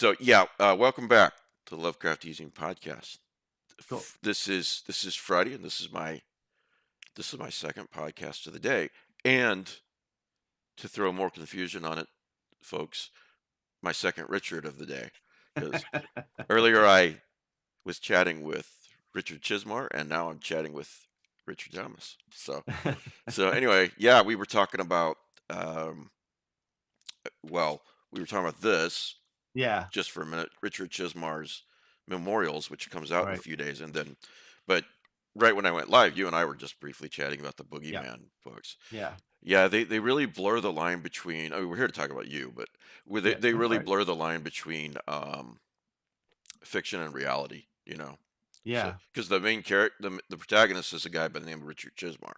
So yeah, welcome back to the Lovecraft Easing podcast. Cool. This is Friday, and this is my second podcast of the day. And to throw more confusion on it, folks, my second Richard of the day, because earlier I was chatting with Richard Chismar, and now I'm chatting with Richard Thomas. So anyway, yeah, we were talking about um, well, we were talking about this Yeah, just for a minute, Richard Chismar's Memorials, which comes out in a right. few days, and then, but right when I went live, you and I were just briefly chatting about the Yeah, Boogeyman books. yeah, Yeah, they really blur the line between. I mean, we're here to talk about you, but they yeah. they That's really right. blur the line between fiction and reality. So Yeah. because the main character, the protagonist, is a guy by the name of Richard Chismar.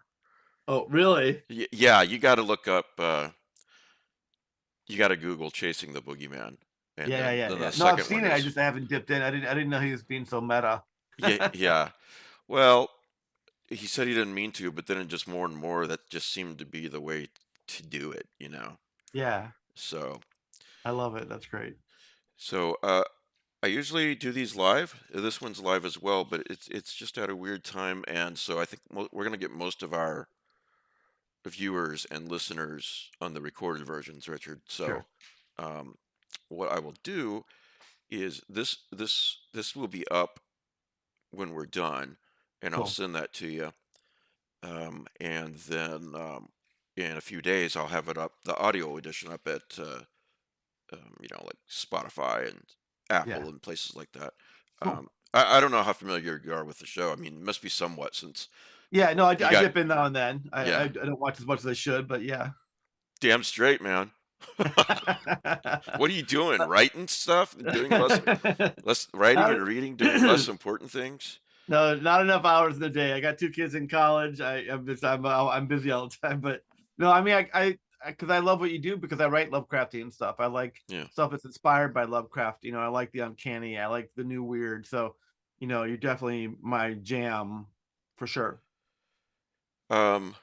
Oh, really? Yeah, you got to look up. You got to Google "Chasing the Boogeyman," and Yeah, then yeah, then yeah. the No, I've second seen one it. I is just haven't dipped in. I didn't know he was being so meta. yeah, yeah. Well, he said he didn't mean to, but then it just more and more that just seemed to be the way to do it. Yeah, So, I love it. That's great. so I usually do these live. This one's live as well, but it's just at a weird time, and so I think we're gonna get most of our viewers and listeners on the recorded versions, Richard. So, Sure. um, what I will do is this will be up when we're done, and I'll Cool. send that to you. And then in a few days I'll have it up, the audio edition up at like Spotify and Yeah. Apple and places like that. Cool. I don't know how familiar you are with the show. I mean, it must be somewhat since Yeah. No, I, you I got dip in now and then. I yeah, don't watch as much as I should, but yeah. damn straight, man. What are you doing? Writing stuff? Doing less writing Not- and reading, doing less important things? No, not enough hours in the day. I got two kids in college. I'm busy all the time. But no, I mean, because I love what you do because I write Lovecraftian stuff. I like Yeah. stuff that's inspired by Lovecraft. I like the uncanny. I like the new weird. So, you're definitely my jam for sure. Um,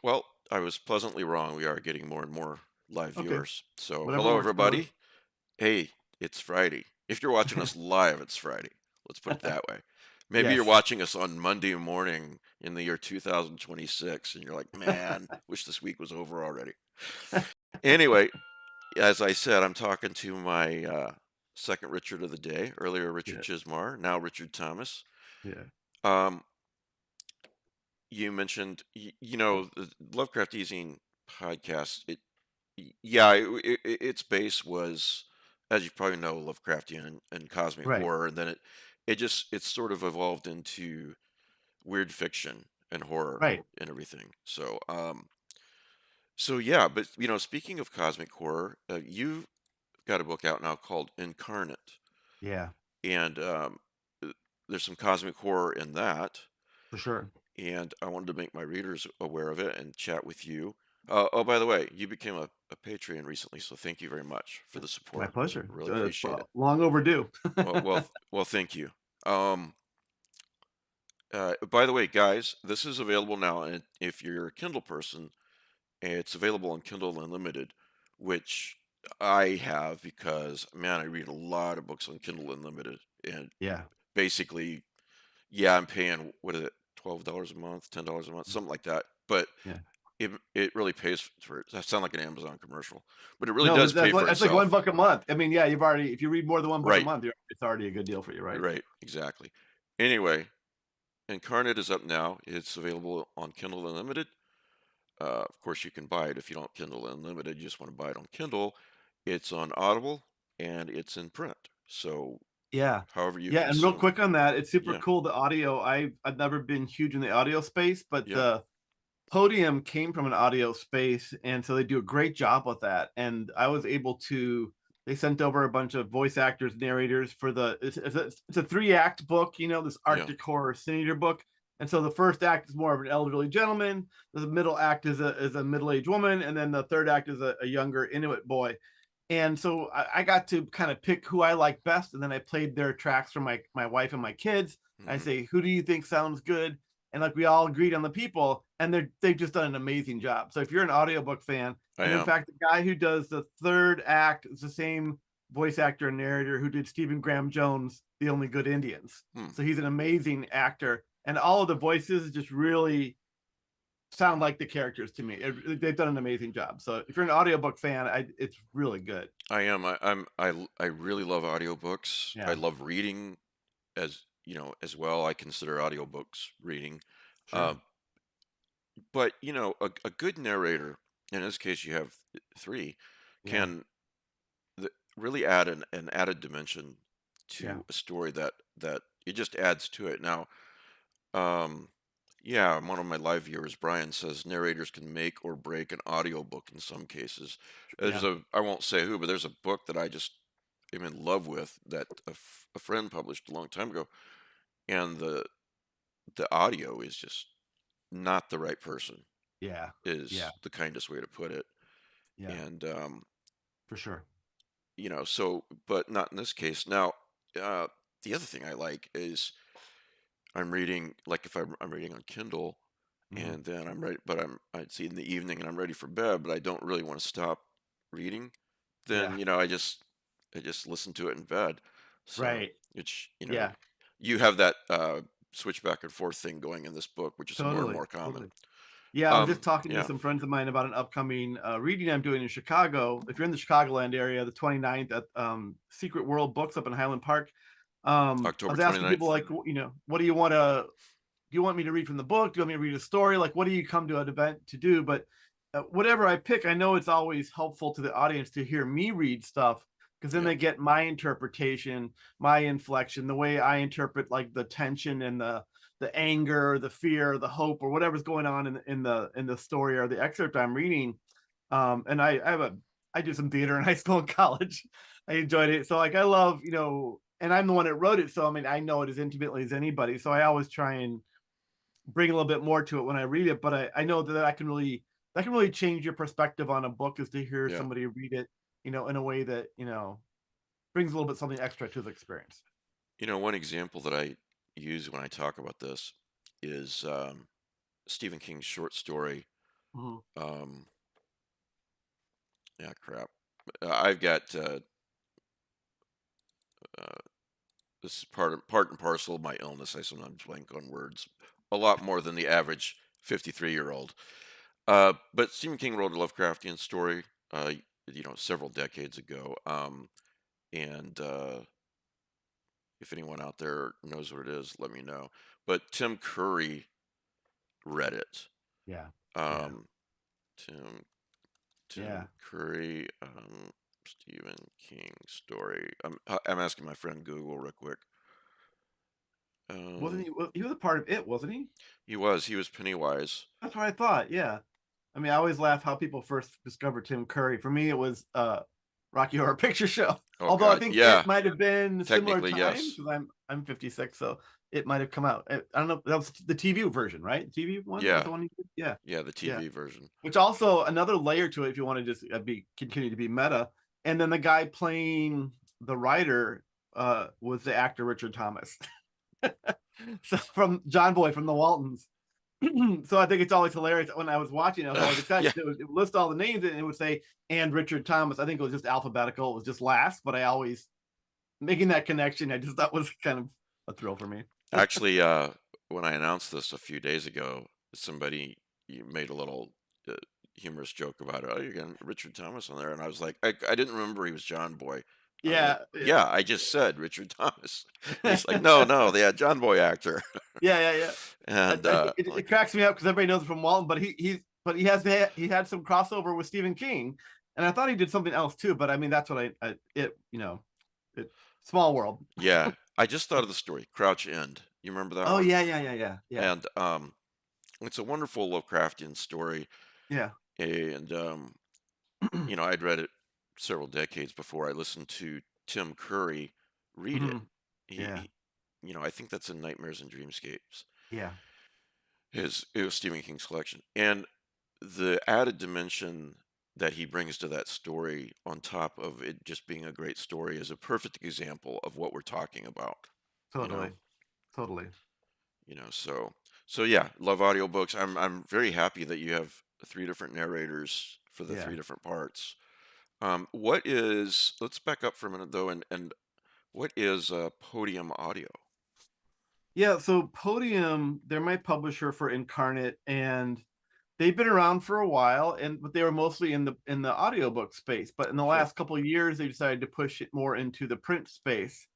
well, I was pleasantly wrong. We are getting more and more live Okay, viewers. So, whatever hello works, brother. everybody. Hey, it's Friday. If you're watching us live, it's Friday. Let's put it that way. Maybe you're Yes. watching us on Monday morning in the year 2026 and you're like, man, wish this week was over already. Anyway, as I said, I'm talking to my second Richard of the day. Earlier, Richard Yeah. Chismar, now Richard Thomas. Yeah. Um, you mentioned, the Lovecraft Easing podcast. Yeah, its base was, as you probably know, Lovecraftian and cosmic Right. horror, and then it sort of evolved into weird fiction and horror Right. and everything. So yeah, but speaking of cosmic horror, you've got a book out now called Incarnate, Yeah. and uh, there's some cosmic horror in that, For sure. and I wanted to make my readers aware of it and chat with you. Oh, by the way, you became a Patreon recently, so thank you very much for the My support. pleasure. Really appreciate it. Long overdue. Well, thank you. By the way, guys, this is available now, and if you're a Kindle person, it's available on Kindle Unlimited, which I have because, man, I read a lot of books on Kindle Unlimited, and Yeah. basically, yeah, I'm paying, what is it, $12 a month, $10 a month, something like that. But Yeah. it really pays for it. I sound like an Amazon commercial, but it really No, does that's pay like for that's like 1 itself. buck a month. I mean, yeah, if you read more than 1 book a Right, month, it's already a good deal for you, right? right, exactly. Anyway, Incarnate is up now. It's available on Kindle Unlimited. Of course, you can buy it if you don't Kindle Unlimited. You just want to buy it on Kindle. It's on Audible and it's in print. So, Yeah. however you Yeah, and real consume, quick on that, it's super yeah, cool, the audio. I've never been huge in the audio space, but yeah, the Podium came from an audio space, and so they do a great job with that. And I was able to. They sent over a bunch of voice actors, narrators for the. It's a 3-act book, this yeah, Arctic horror scenario book. And so the first act is more of an elderly gentleman. The middle act is a middle aged woman, and then the third act is a younger Inuit boy. And so I got to kind of pick who I like best, and then I played their tracks for my wife and my kids. I hmm, say, who do you think sounds good? And like we all agreed on the people, and they've just done an amazing job. So if you're an audiobook fan, I and in am. fact, the guy who does the third act is the same voice actor and narrator who did Stephen Graham Jones' The Only Good Indians. Hmm. So he's an amazing actor, and all of the voices just really sound like the characters to me. They've done an amazing job. So if you're an audiobook fan, it's really good. I am. I really love audiobooks. I Yeah, love reading as well. I consider audiobooks reading. Uh, sure. but a good narrator, in this case you have three, Yeah, can really add an added dimension yeah, to a story that it just adds to it. Now, um, yeah, one of my live viewers, Brian, says narrators can make or break an audiobook in some cases. yeah, I won't say who, but there's a book that I just am in love with that a friend published a long time ago, and the audio is just not the right person, yeah, yeah, is the kindest way to put it. yeah, And for sure. so, but not in this case. Now, uh, the other thing I like is I'm reading, like if I'm reading on Kindle, Hmm. and then I'm ready, but it's in the evening and I'm ready for bed, but I don't really want to stop reading. Yeah, Then I just listen to it in bed. So right. it's Yeah, you have that switch back and forth thing going in this book, which is more and totally, more common. totally. Yeah, I was just talking to Yeah, some friends of mine about an upcoming reading I'm doing in Chicago. If you're in the Chicagoland area, the 29th at Secret World Books up in Highland Park. I October was asking people 29th. like, what do you want to? Do you want me to read from the book? Do you want me to read a story? Like, what do you come to an event to do? But whatever I pick, I know it's always helpful to the audience to hear me read stuff because then Yeah, they get my interpretation, my inflection, the way I interpret like the tension and the anger, the fear, the hope, or whatever's going on in the story or the excerpt I'm reading. And I did some theater in high school and college. I enjoyed it. So like I love, and I'm the one that wrote it. So I mean I know it as intimately as anybody. So I always try and bring a little bit more to it when I read it, but I know that I can really change your perspective on a book is to hear yeah. somebody read it, in a way that, brings a little bit something extra to the experience. One example that I use when I talk about this is Stephen King's short story. Mhm. Um, yeah, crap. I've got uh, this is part and parcel of my illness. I sometimes blank on words a lot more than the average 53-year-old. But Stephen King wrote a Lovecraftian story, several decades ago. And if anyone out there knows what it is, let me know. But Tim Curry read it. Yeah. Yeah. Um, Tim Yeah. Tim Curry, Stephen King story. I'm asking my friend Google real quick. Wasn't Um, he? He was a part of it, wasn't he? he was Pennywise. That's what I thought. Yeah. I mean, I always laugh how people first discovered Tim Curry. For me, it was Rocky Horror Picture Show. Oh Although I God, think it yeah, might have been similar technically time yes. because I'm 56, so it might have come out. I don't know. That was the TV version, right? The TV one was Yeah, the one you did. Yeah, yeah, the yeah. TV version. Which also another layer to it, if you want to just be continue to be meta. And then the guy playing the writer was the actor Richard Thomas. So from John Boy from the Waltons. So I think it's always hilarious when I was watching. I was always Yeah, excited. It would list all the names and it would say and Richard Thomas. I think it was just alphabetical. It was just last, but I always making that connection. I just thought was kind of a thrill for me. actually, when I announced this a few days ago, somebody made a little uh, humorous joke about it. Oh, you're getting Richard Thomas on there, and I was like, I didn't remember he was John Boy. I was like, Yeah, yeah, yeah, I just said Richard Thomas. And he's like, no, no, they had John Boy actor. yeah, yeah, yeah. And It like, cracks me up because everybody knows it from Walton, but he had some crossover with Stephen King, and I thought he did something else too. But I mean, that's what it small world. yeah, I just thought of the story, Crouch End. You remember that Oh one? yeah, yeah, yeah, yeah, yeah, And it's a wonderful Lovecraftian story. yeah. And I'd read it several decades before I listened to Tim Curry read it. Mhm. He, Yeah, he I think that's in Nightmares and Dreamscapes. yeah, It was Stephen King's collection, and the added dimension that he brings to that story, on top of it just being a great story, is a perfect example of what we're talking about. You know, totally, totally. so yeah, love audiobooks. I'm very happy that you have three different narrators for the Yeah, three different parts. What is? Let's back up for a minute though, and what is Podium Audio? Yeah, so Podium, they're my publisher for Incarnate, and they've been around for a while, and but they were mostly in the audiobook space. But in the Sure. last couple of years, they decided to push it more into the print space.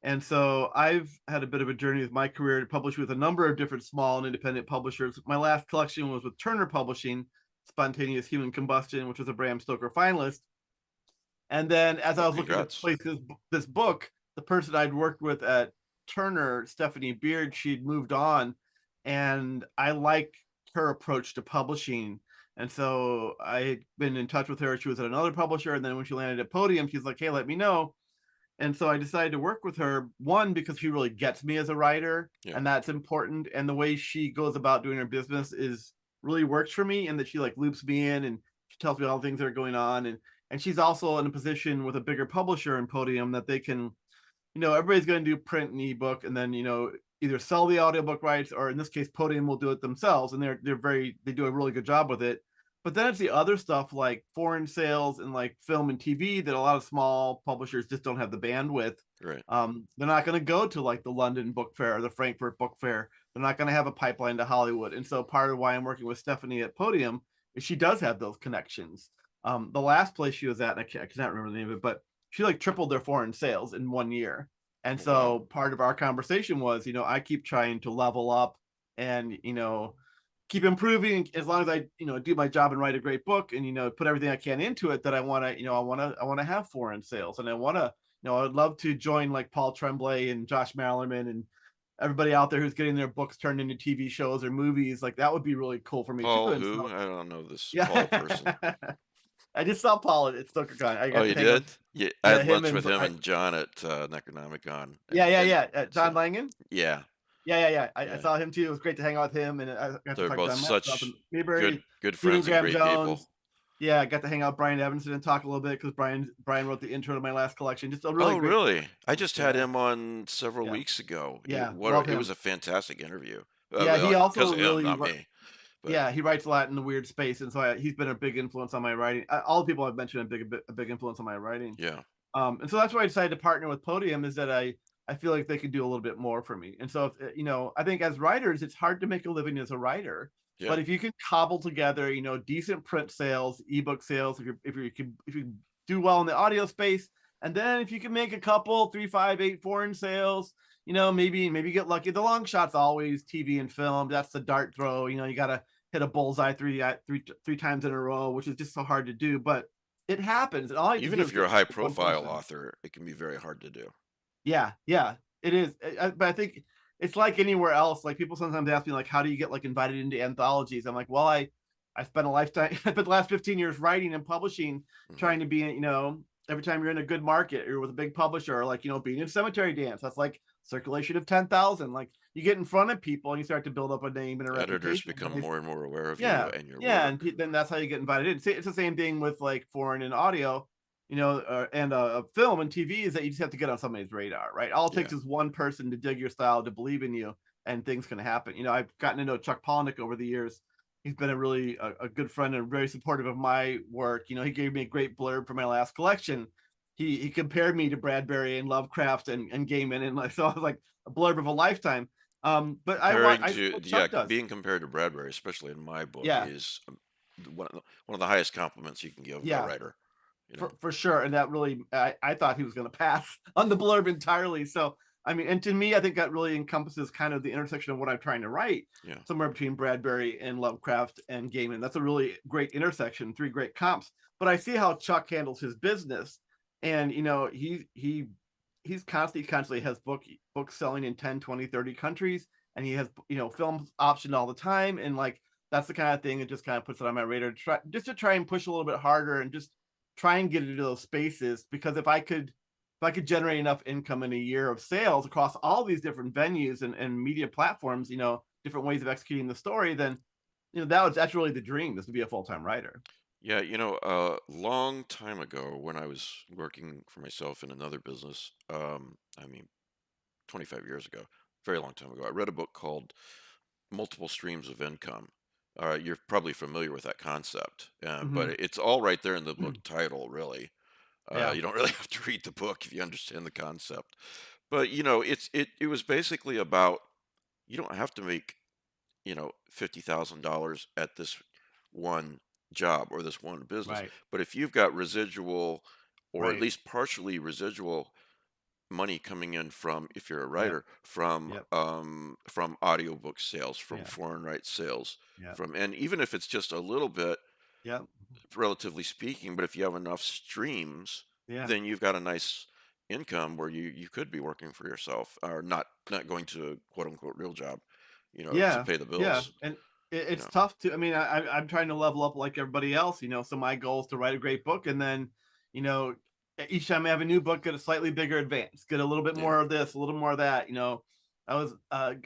And so I've had a bit of a journey with my career to publish with a number of different small and independent publishers. My last collection was with Turner Publishing, Spontaneous Human Combustion, which was a Bram Stoker finalist. And then as Oh, I was looking to congrats. place this book, the person I'd worked with at Turner, Stephanie Beard, she'd moved on, and I like her approach to publishing. And so I had been in touch with her. She was at another publisher, and then when she landed at Podium, she's like, "Hey, let me know." And so I decided to work with her, one because she really gets me as a writer, Yeah. and that's important. And the way she goes about doing her business is really works for me, and that she like loops me in and she tells me all the things that are going on. And she's also in a position with a bigger publisher and Podium that they can, everybody's going to do print and ebook, and then either sell the audiobook rights, or in this case Podium will do it themselves, and they do a really good job with it. But then it's the other stuff like foreign sales and like film and TV that a lot of small publishers just don't have the bandwidth. Right. They're not going to go to like the London Book Fair or the Frankfurt Book Fair. They're not going to have a pipeline to Hollywood. And so part of why I'm working with Stephanie at Podium is she does have those connections. The last place she was at, and I cannot remember the name of it, but she like tripled their foreign sales in 1 year. And Wow. so part of our conversation was, I keep trying to level up and, keep improving as long as I, do my job and write a great book and, put everything I can into it, that I want to, I want to have foreign sales, and I want to, I'd love to join like Paul Tremblay and Josh Mallerman and everybody out there who's getting their books turned into TV shows or movies. Like that would be really cool for me too. Paul, And who? so, I don't know this Paul person. yeah, I just saw Paul at StokerCon. I Oh, got to you hang with, did? Yeah, I yeah, had him lunch and with him and John at Necronomicon, yeah, yeah, and yeah. John so Langan. yeah, Yeah, yeah, yeah. I yeah. saw him too. It was great to hang out with him, and I got to They're talk to both John Maxwell such and Mayberry, good Stephen friends and Graham great people. Jones. Yeah, I got to hang out with Brian Evanston and talk a little bit because Brian wrote the intro to my last collection. Just a really Oh, great really? I person. just had Yeah, him on several yeah, weeks ago. yeah. Love It was him. a fantastic interview. Yeah, he Because also of him, really not me. But yeah, he writes a lot in the weird space, and so he's been a big influence on my writing. All the people I've mentioned have been a big influence on my writing. yeah, And so that's why I decided to partner with Podium, is that I feel like they could do a little bit more for me. And so if, I think as writers, it's hard to make a living as a writer. yeah. But if you can cobble together, decent print sales, ebook sales, if you do well in the audio space, and then if you can make a couple 3, 5, 8 foreign sales, maybe get lucky. The long shot's always TV and film. That's the dart throw. You gotta hit a bullseye three times in a row, which is just so hard to do. But it happens, and all I have to Even do if is you're get a high one profile person. author, it can be very hard to do. Yeah, yeah, it is. But I think it's like anywhere else. Like people sometimes ask me, like, how do you get like invited into anthologies? I'm like, well, I spent a lifetime, I spent the last 15 years writing and publishing, Hmm. trying to be, every time you're in a good market, you're with a big publisher, or like, being in cemetery dance. That's like circulation of 10,000. Like you get in front of people and you start to build up a name and a Editors reputation. become more and more aware of you Yeah, and your yeah, work. and then that's how you get invited in. It's the same thing with like foreign and audio, and film and TV, is that you just have to get on somebody's radar, right? All it Yeah. takes is one person to dig your style, to believe in you, and things can happen. I've gotten to know Chuck Palahniuk over the years. He's been a good friend and very supportive of my work. He gave me a great blurb for my last collection. He compared me to Bradbury and Lovecraft and Gaiman, and like so I was like a blurb of a lifetime. But Comparing I to what yeah, Chuck does. being compared to Bradbury, especially in my book, Yeah, is one of the highest compliments you can give a yeah, writer. You know. for sure. And that really, I thought he was going to pass on the blurb entirely. So, I mean, and to me, I think that really encompasses kind of the intersection of what I'm trying to write, Yeah. somewhere between Bradbury and Lovecraft and Gaiman. That's a really great intersection, three great comps. But I see how Chuck handles his business, and he's constantly has books selling in 10, 20, 30 countries, and he has films optioned all the time, and like that's the kind of thing that just kind of puts it on my radar to try and push a little bit harder and just try and get into those spaces. Because if I could generate enough income in a year of sales across all these different venues and media platforms, different ways of executing the story, then that's really the dream, is to be a full-time writer. Yeah, a long time ago when I was working for myself in another business, I mean, 25 years ago, very long time ago, I read a book called Multiple Streams of Income. You're probably familiar with that concept, but Hmm. it's all right there in the book title, really. Yeah. You don't really have to read the book if you understand the concept. But it was basically about, you don't have to make, $50,000 at this one job or this one business. Right. But if you've got residual, or at Right. least partially residual money coming in from, if you're a Yep. writer, from Yep. audiobook sales, from Yeah. foreign rights sales, Yeah. and even if it's just a little bit, Yep. relatively speaking, but if you have enough streams, Yeah. then you've got a nice income where you could be working for yourself, or not going to a quote unquote real job, to Yeah. pay the Yeah. bills. And You it's know, tough to. I mean, I'm trying to level up like everybody else. So my goal is to write a great book, and then you know each time I have a new book, get a slightly bigger advance, get a little bit yeah, more of this, a little more of that. I was I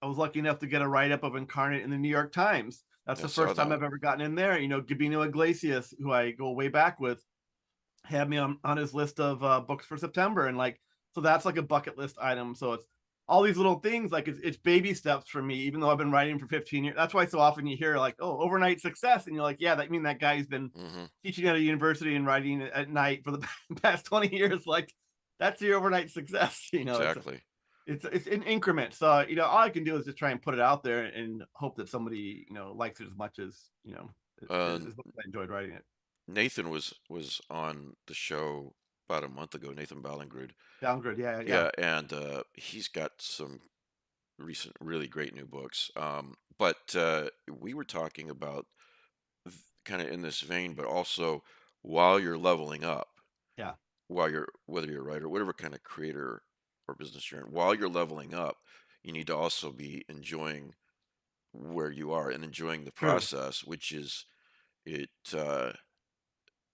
was lucky enough to get a write up of Incarnate in the New York Times. That's I the saw first time that. I've ever gotten in there. Gabino Iglesias, who I go way back with, had me on his list of books for September, and like, so that's like a bucket list item. So it's all these little things, like it's baby steps for me, even though I've been writing for 15 years. That's why so often you hear like, oh, overnight success, and you're like, yeah, that mean that guy's been Hmm. teaching at a university and writing at night for the past 20 years. Like, that's your overnight success. Exactly. It's in increments. So all I can do is just try and put it out there and hope that somebody likes it as much as Uh, as much as I enjoyed writing it. Nathan was on the show about a month ago. Nathan Ballingrud. Downgrade, yeah, yeah. Yeah, and he's got some recent really great new books. But we were talking about, kind of in this vein, but also while you're leveling up, Yeah. while you're whether you're a writer, whatever kind of creator or business you're in, while you're leveling up, you need to also be enjoying where you are and enjoying the True. process, which is it.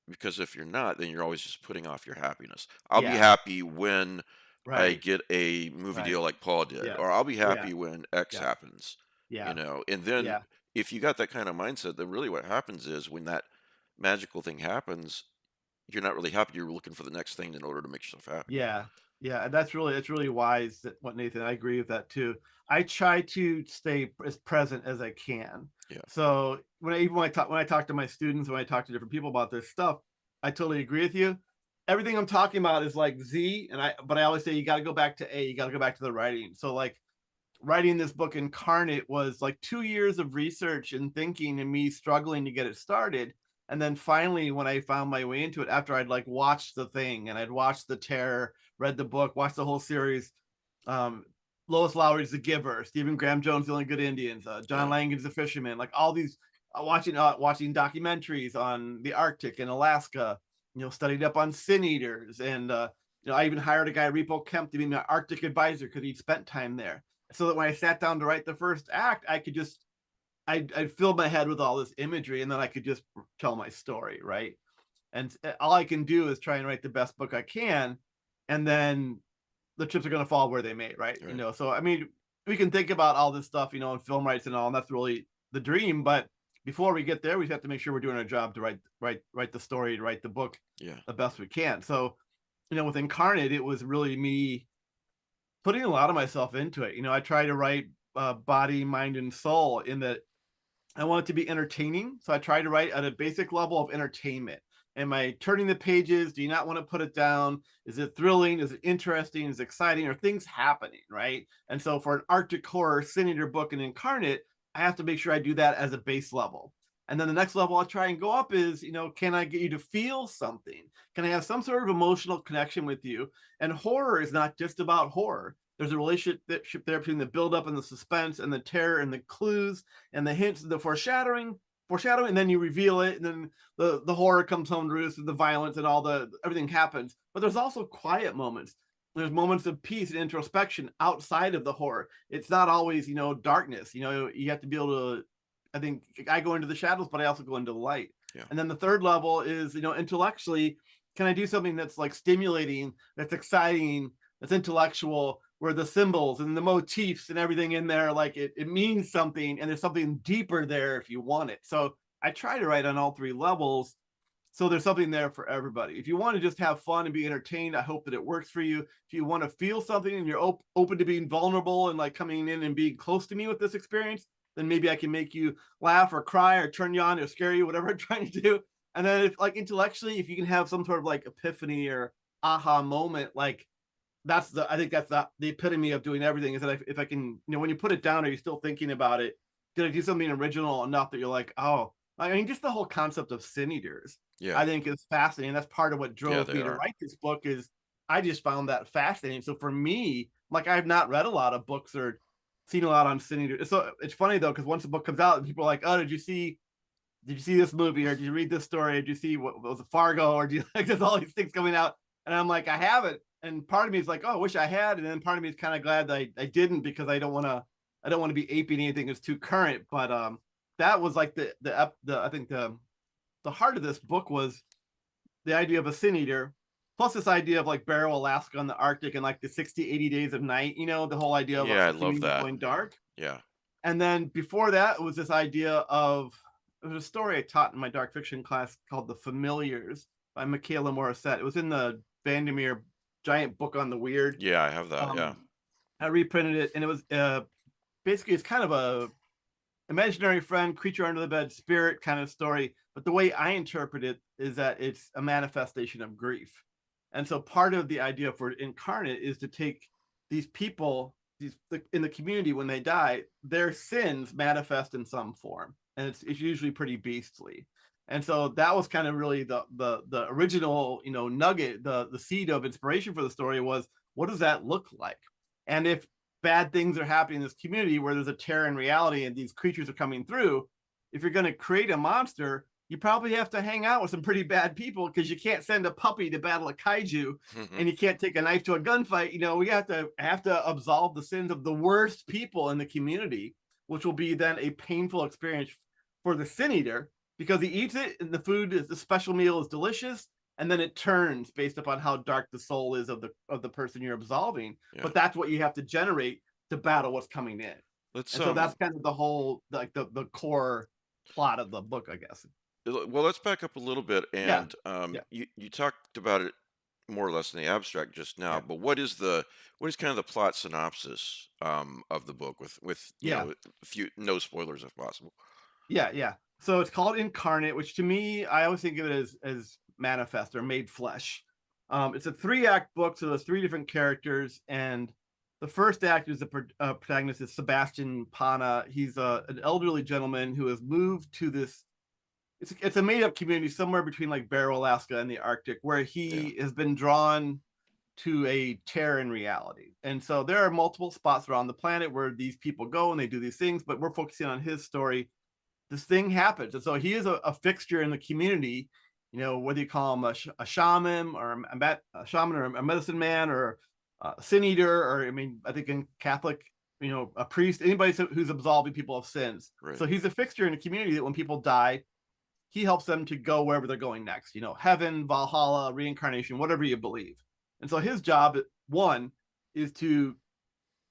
Because if you're not, then you're always just putting off your happiness. I'll be Yeah. happy when I Right. get a movie Right. deal like Paul did, Yes. or I'll be Yeah. happy when X Yeah. happens, Yeah. and then Yeah. if you got that kind of mindset, then really what happens is when that magical thing happens, you're not really happy. You're looking for the next thing in order to make yourself happy. Yeah. Yeah. And it's really wise that what Nathan, I agree with that too. I try to stay as present as I can. Yeah. So when I talk to my students, when I talk to different people about this stuff, I totally agree with you. Everything I'm talking about is like Z, but I always say you got to go back to A. You got to go back to the writing. So like writing this book Incarnate was like 2 years of research and thinking and me struggling to get it started. And then finally, when I found my way into it, after I'd like watched the thing and I'd watched The Terror, read the book, watched the whole series, um, Lois Lowry's The Giver, Stephen Graham Jones' The Only Good Indians, John Yeah. Langan's The Fisherman, like all these, watching documentaries on the Arctic and Alaska, studied up on sin eaters, and I even hired a guy, Repo Kemp, to be my Arctic advisor because he'd spent time there, so that when I sat down to write the first act, I could just I'd fill my head with all this imagery, and then I could just tell my story, right? And all I can do is try and write the best book I can, and then the chips are going to fall where they may, right? Right. So I mean, we can think about all this stuff, in film rights and all, and that's really the dream. But before we get there, we have to make sure we're doing our job to write the story, to write the book Yeah. the best we can. So, with Incarnate, it was really me putting a lot of myself into it. I try to write body, mind, and soul in that I want it to be entertaining. So I try to write at a basic level of entertainment. Am I turning the pages? Do you not want to put it down? Is it thrilling? Is it interesting? Is it exciting? Are things happening? Right. And so for an Arctic horror sin eater book and Incarnate, I have to make sure I do that as a base level. And then the next level I'll try and go up is, can I get you to feel something? Can I have some sort of emotional connection with you? And horror is not just about horror. There's a relationship there between the buildup and the suspense and the terror and the clues and the hints, the foreshadowing, and then you reveal it, and then the horror comes home to roost, and the violence and everything happens. But there's also quiet moments. There's moments of peace and introspection outside of the horror. It's not always, darkness. You have to be able to. I think I go into the shadows, but I also go into the light. Yeah. And then the third level is, intellectually, can I do something that's like stimulating, that's exciting, that's intellectual, where the symbols and the motifs and everything in there, like it means something, and there's something deeper there if you want it. So I try to write on all three levels, so there's something there for everybody. If you want to just have fun and be entertained, I hope that it works for you. If you want to feel something and you're open to being vulnerable and like coming in and being close to me with this experience, then maybe I can make you laugh or cry or turn you on or scare you, whatever I'm trying to do. And then if like intellectually, if you can have some sort of like epiphany or aha moment, like I think that's the epitome of doing everything is that if I can, when you put it down, are you still thinking about it? Did I do something original enough that you're like, oh, I mean, just the whole concept of sin eaters, Yeah. I think is fascinating. That's part of what Yeah, drove they me to are. write this book is I just found that fascinating. So for me, like I've not read a lot of books or seen a lot on sin eaters. So it's funny though, because once the book comes out, people are like, oh, did you see this movie or did you read this story? Or did you see what was a Fargo or do you like there's all these things coming out? And I'm like, I haven't. And part of me is like, oh, I wish I had. And then part of me is kind of glad that I didn't because I don't want to be aping anything that's too current. But that was like the I think the heart of this book was the idea of a sin eater, plus this idea of like Barrow, Alaska, and the Arctic, and like the 60, 80 days of night, the whole idea of Yeah, I a love community that. going dark. Yeah. And then before that, it was this idea of it was a story I taught in my dark fiction class called The Familiars by Michaela Morissette. It was in the Vandermeer giant book on the weird. Yeah, I have that. Yeah. Um, I reprinted it, and it was basically it's kind of a imaginary friend, creature under the bed, spirit kind of story. But the way I interpret it is that it's a manifestation of grief. And so part of the idea for Incarnate is to take these people, in the community when they die, their sins manifest in some form. And it's usually pretty beastly. And so that was kind of really the original, nugget, the seed of inspiration for the story was what does that look like? And if bad things are happening in this community where there's a terror in reality and these creatures are coming through, if you're going to create a monster, you probably have to hang out with some pretty bad people because you can't send a puppy to battle a kaiju and you can't take a knife to a gunfight. We have to absolve the sins of the worst people in the community, which will be then a painful experience for the sin eater because he eats it and the special meal is delicious, and then it turns based upon how dark the soul is of the person you're absolving. Yeah. But that's what you have to generate to battle what's coming in. So that's kind of the whole like the core plot of the book, I guess. Well, let's back up a little bit, Yeah. and Yeah. you talked about it more or less in the abstract just now, Yeah. but what is kind of the plot synopsis of the book with Yeah. a few no spoilers if possible. Yeah. So it's called Incarnate, which to me, I always think of it as manifest or made flesh. It's a 3-act book, so there's 3 different characters, and the first act is the protagonist is Sebastian Pana. He's an elderly gentleman who has moved to this. It's a made up community somewhere between like Barrow, Alaska, and the Arctic, where he has been drawn to a tear in reality. And so there are multiple spots around the planet where these people go and they do these things, but we're focusing on his story. This thing happens. And so he is a fixture in the community, whether you call him a shaman or a shaman or a medicine man or a sin eater, or I mean, I think in Catholic, a priest, anybody who's absolving people of sins. Right. So he's a fixture in the community that when people die, he helps them to go wherever they're going next, heaven, Valhalla, reincarnation, whatever you believe. And so his job, one, is to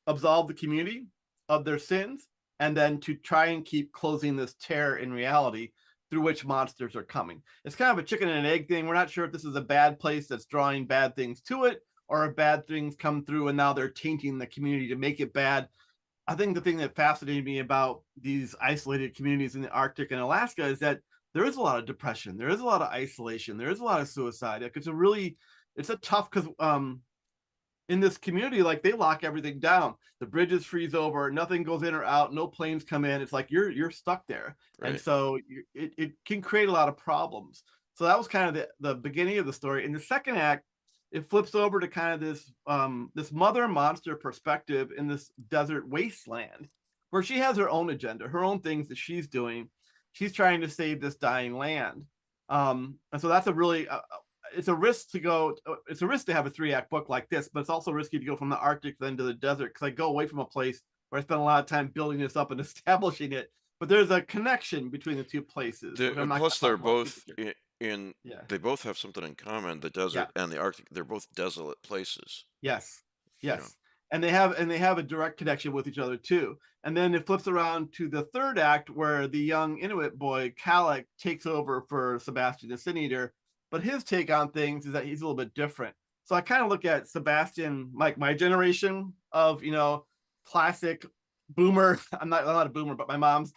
absolve the community of their sins and then to try and keep closing this tear in reality through which monsters are coming. It's kind of a chicken and an egg thing. We're not sure if this is a bad place that's drawing bad things to it or if bad things come through and now they're tainting the community to make it bad. I think the thing that fascinated me about these isolated communities in the Arctic and Alaska is that there is a lot of depression. There is a lot of isolation. There is a lot of suicide. Like it's a tough because in this community, like they lock everything down. The bridges freeze over, nothing goes in or out, no planes come in. It's like you're stuck there. Right. And so it can create a lot of problems. So that was kind of the beginning of the story. In the second act, it flips over to kind of this mother monster perspective in this desert wasteland where she has her own agenda, her own things that she's doing. She's trying to save this dying land. And so that's it's a risk to have a 3-act book like this, but it's also risky to go from the Arctic then to the desert because I go away from a place where I spent a lot of time building this up and establishing it. But there's a connection between the 2 places. Plus, they're both yeah. They both have something in common. The desert and the Arctic, they're both desolate places. Yes. And they have a direct connection with each other too. And then it flips around to the 3rd act where the young Inuit boy Kalak takes over for Sebastian the Sin Eater, but his take on things is that he's a little bit different. So I kind of look at Sebastian, like my generation of classic boomer. I'm not a boomer, but my mom's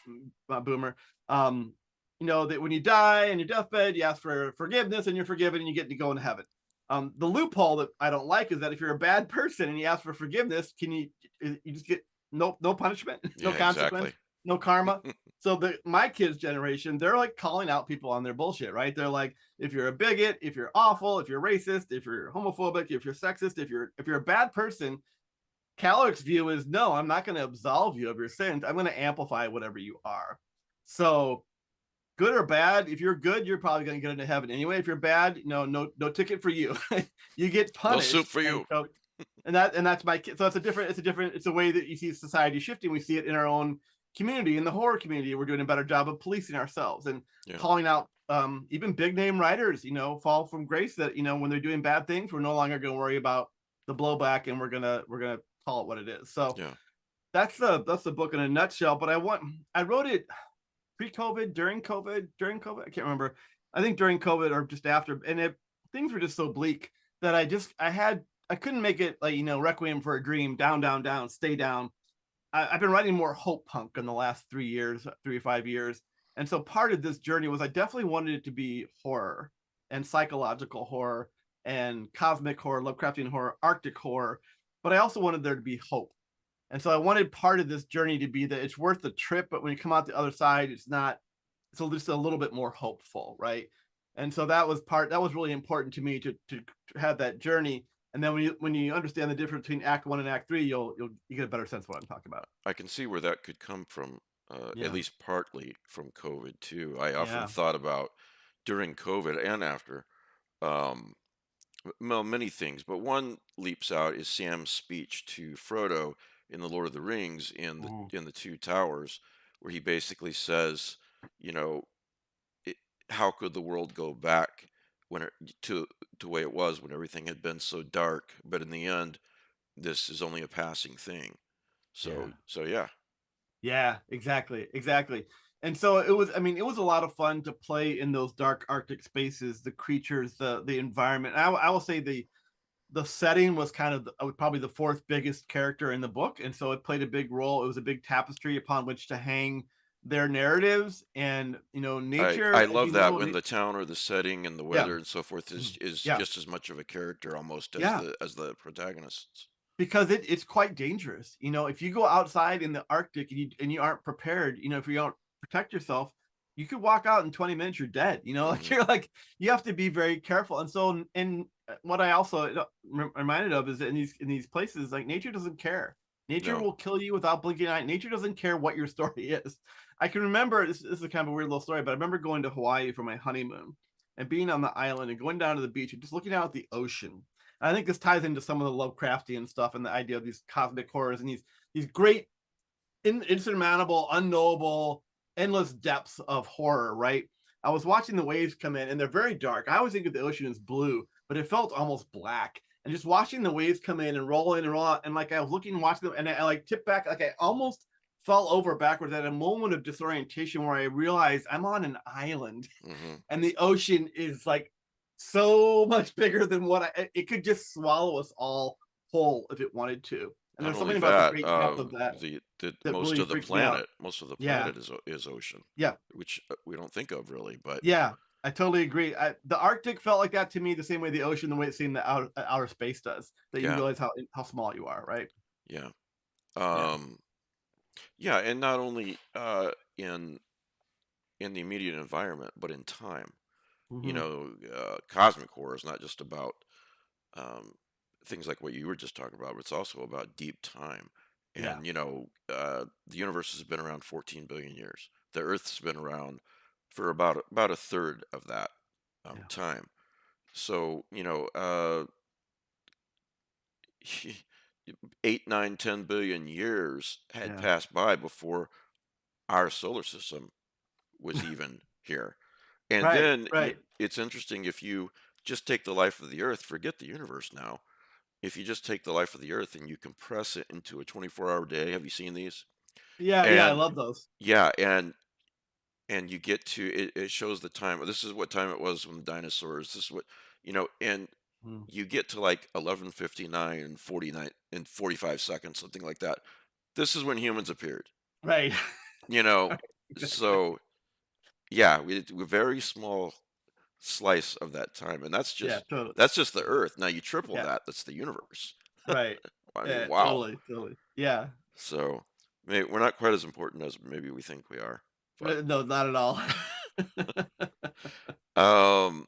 not boomer. Um, that when you die in your deathbed, you ask for forgiveness and you're forgiven and you get to go into heaven. The loophole that I don't like is that if you're a bad person and you ask for forgiveness, you just get no punishment, no Yeah, consequence, exactly. no karma. So my kids' generation, they're like calling out people on their bullshit, right? They're like, if you're a bigot, if you're awful, if you're racist, if you're homophobic, if you're sexist, if you're a bad person, Caloric's view is no, I'm not going to absolve you of your sins. I'm going to amplify whatever you are. So, good or bad, if you're good, you're probably going to get into heaven anyway. If you're bad, no ticket for you. You get No soup punished, for and you. so that's my kid. So it's a way that you see society shifting. We see it in our own community, in the horror community. We're doing a better job of policing ourselves and Yeah. calling out even big name writers. Fall from grace that when they're doing bad things, we're no longer going to worry about the blowback, and we're gonna call it what it is. So Yeah. that's the book in a nutshell. But I wrote it pre-COVID, during COVID. I can't remember. I think during COVID or just after, and things were just so bleak that I couldn't make it like Requiem for a Dream, down, down, down, stay down. I've been writing more hope punk in the last 3 years, 3 or 5 years, and so part of this journey was I definitely wanted it to be horror and psychological horror and cosmic horror, Lovecraftian horror, Arctic horror, but I also wanted there to be hope. And so I wanted part of this journey to be that it's worth the trip, but when you come out the other side, it's not. It's just a little bit more hopeful, right? And so that was really important to me to have that journey. And then when you understand the difference between Act One and Act Three, you get a better sense of what I'm talking about. I can see where that could come from, at Yeah, least partly from COVID too. I often yeah. thought about during COVID and after, um, well, many things, but one leaps out is Sam's speech to Frodo in the Lord of the Rings Mhm. in the Two Towers, where he basically says, you know, it, how could the world go back when it, to the way it was when everything had been so dark? But in the end, this is only a passing thing. Yeah. So yeah, Yeah, exactly, exactly. And so it was a lot of fun to play in those dark Arctic spaces, the creatures, the environment. I will say the setting was kind of probably the fourth biggest character in the book, and so it played a big role. It was a big tapestry upon which to hang their narratives, and I nature, as love you that know, when the town or the setting and the yeah, weather and so forth mhm, is yeah, just as much of a character almost yeah, as the protagonists. because it's quite dangerous. If you go outside in the Arctic and you aren't prepared, if you don't protect yourself, you could walk out in 20 minutes, you're dead. Like Hmm. you're like you have to be very careful. And so, and what I also reminded of is that in these places, like nature doesn't care. Nature No, will kill you without blinking an eye. Nature doesn't care what your story is. I can remember this is kind of a weird little story, but I remember going to Hawaii for my honeymoon and being on the island and going down to the beach and just looking out at the ocean. I think this ties into some of the Lovecraftian stuff and the idea of these cosmic horrors and these great insurmountable, unknowable, endless depths of horror. Right? I was watching the waves come in, and they're very dark. I always think of the ocean as blue, but it felt almost black. And just watching the waves come in and roll in and roll out, and like I was looking and watching them, and I like tipped back, like I almost fell over backwards at a moment of disorientation where I realized I'm on an island hmm, and the ocean is like so much bigger than it could just swallow us all whole if it wanted to. And not there's only something about the that, great depth of that the that really freaked me out. most of the Yeah, planet is ocean, yeah, which we don't think of really, but yeah. I totally agree. The Arctic felt like that to me the same way the ocean, the way it seemed the outer space does. That you yeah, realize how small you are, right? yeah, Yeah. um, yeah, and not only in the immediate environment, but in time. Hmm. Cosmic horror is not just about um, things like what you were just talking about, but it's also about deep time. Yeah. And the universe has been around 14 billion years. The Earth's been around for about a third of that Yeah. time. So 8, 9, 10 billion years had Yeah. passed by before our solar system was even here. And Right. then Right. it's interesting if you just take the life of the Earth, forget the universe now. If you just take the life of the Earth and you compress it into a 24-hour day, have you seen these? Yeah. Yeah. I And love those. yeah, and you get to it, it shows the time. This is what time it was when the dinosaurs. This is what and Mm. you get to like 11:59 and 49 and 45 seconds, something like that. this is when humans appeared. Right. You know, Exactly. so yeah, we very small slice of that time, and Yeah, totally. that's just the Earth. Now you triple Yeah, that, that's the universe. right. I mean, Yeah, wow. totally, totally. Yeah. So we're not quite as important as maybe we think we are, but No, not at all. um,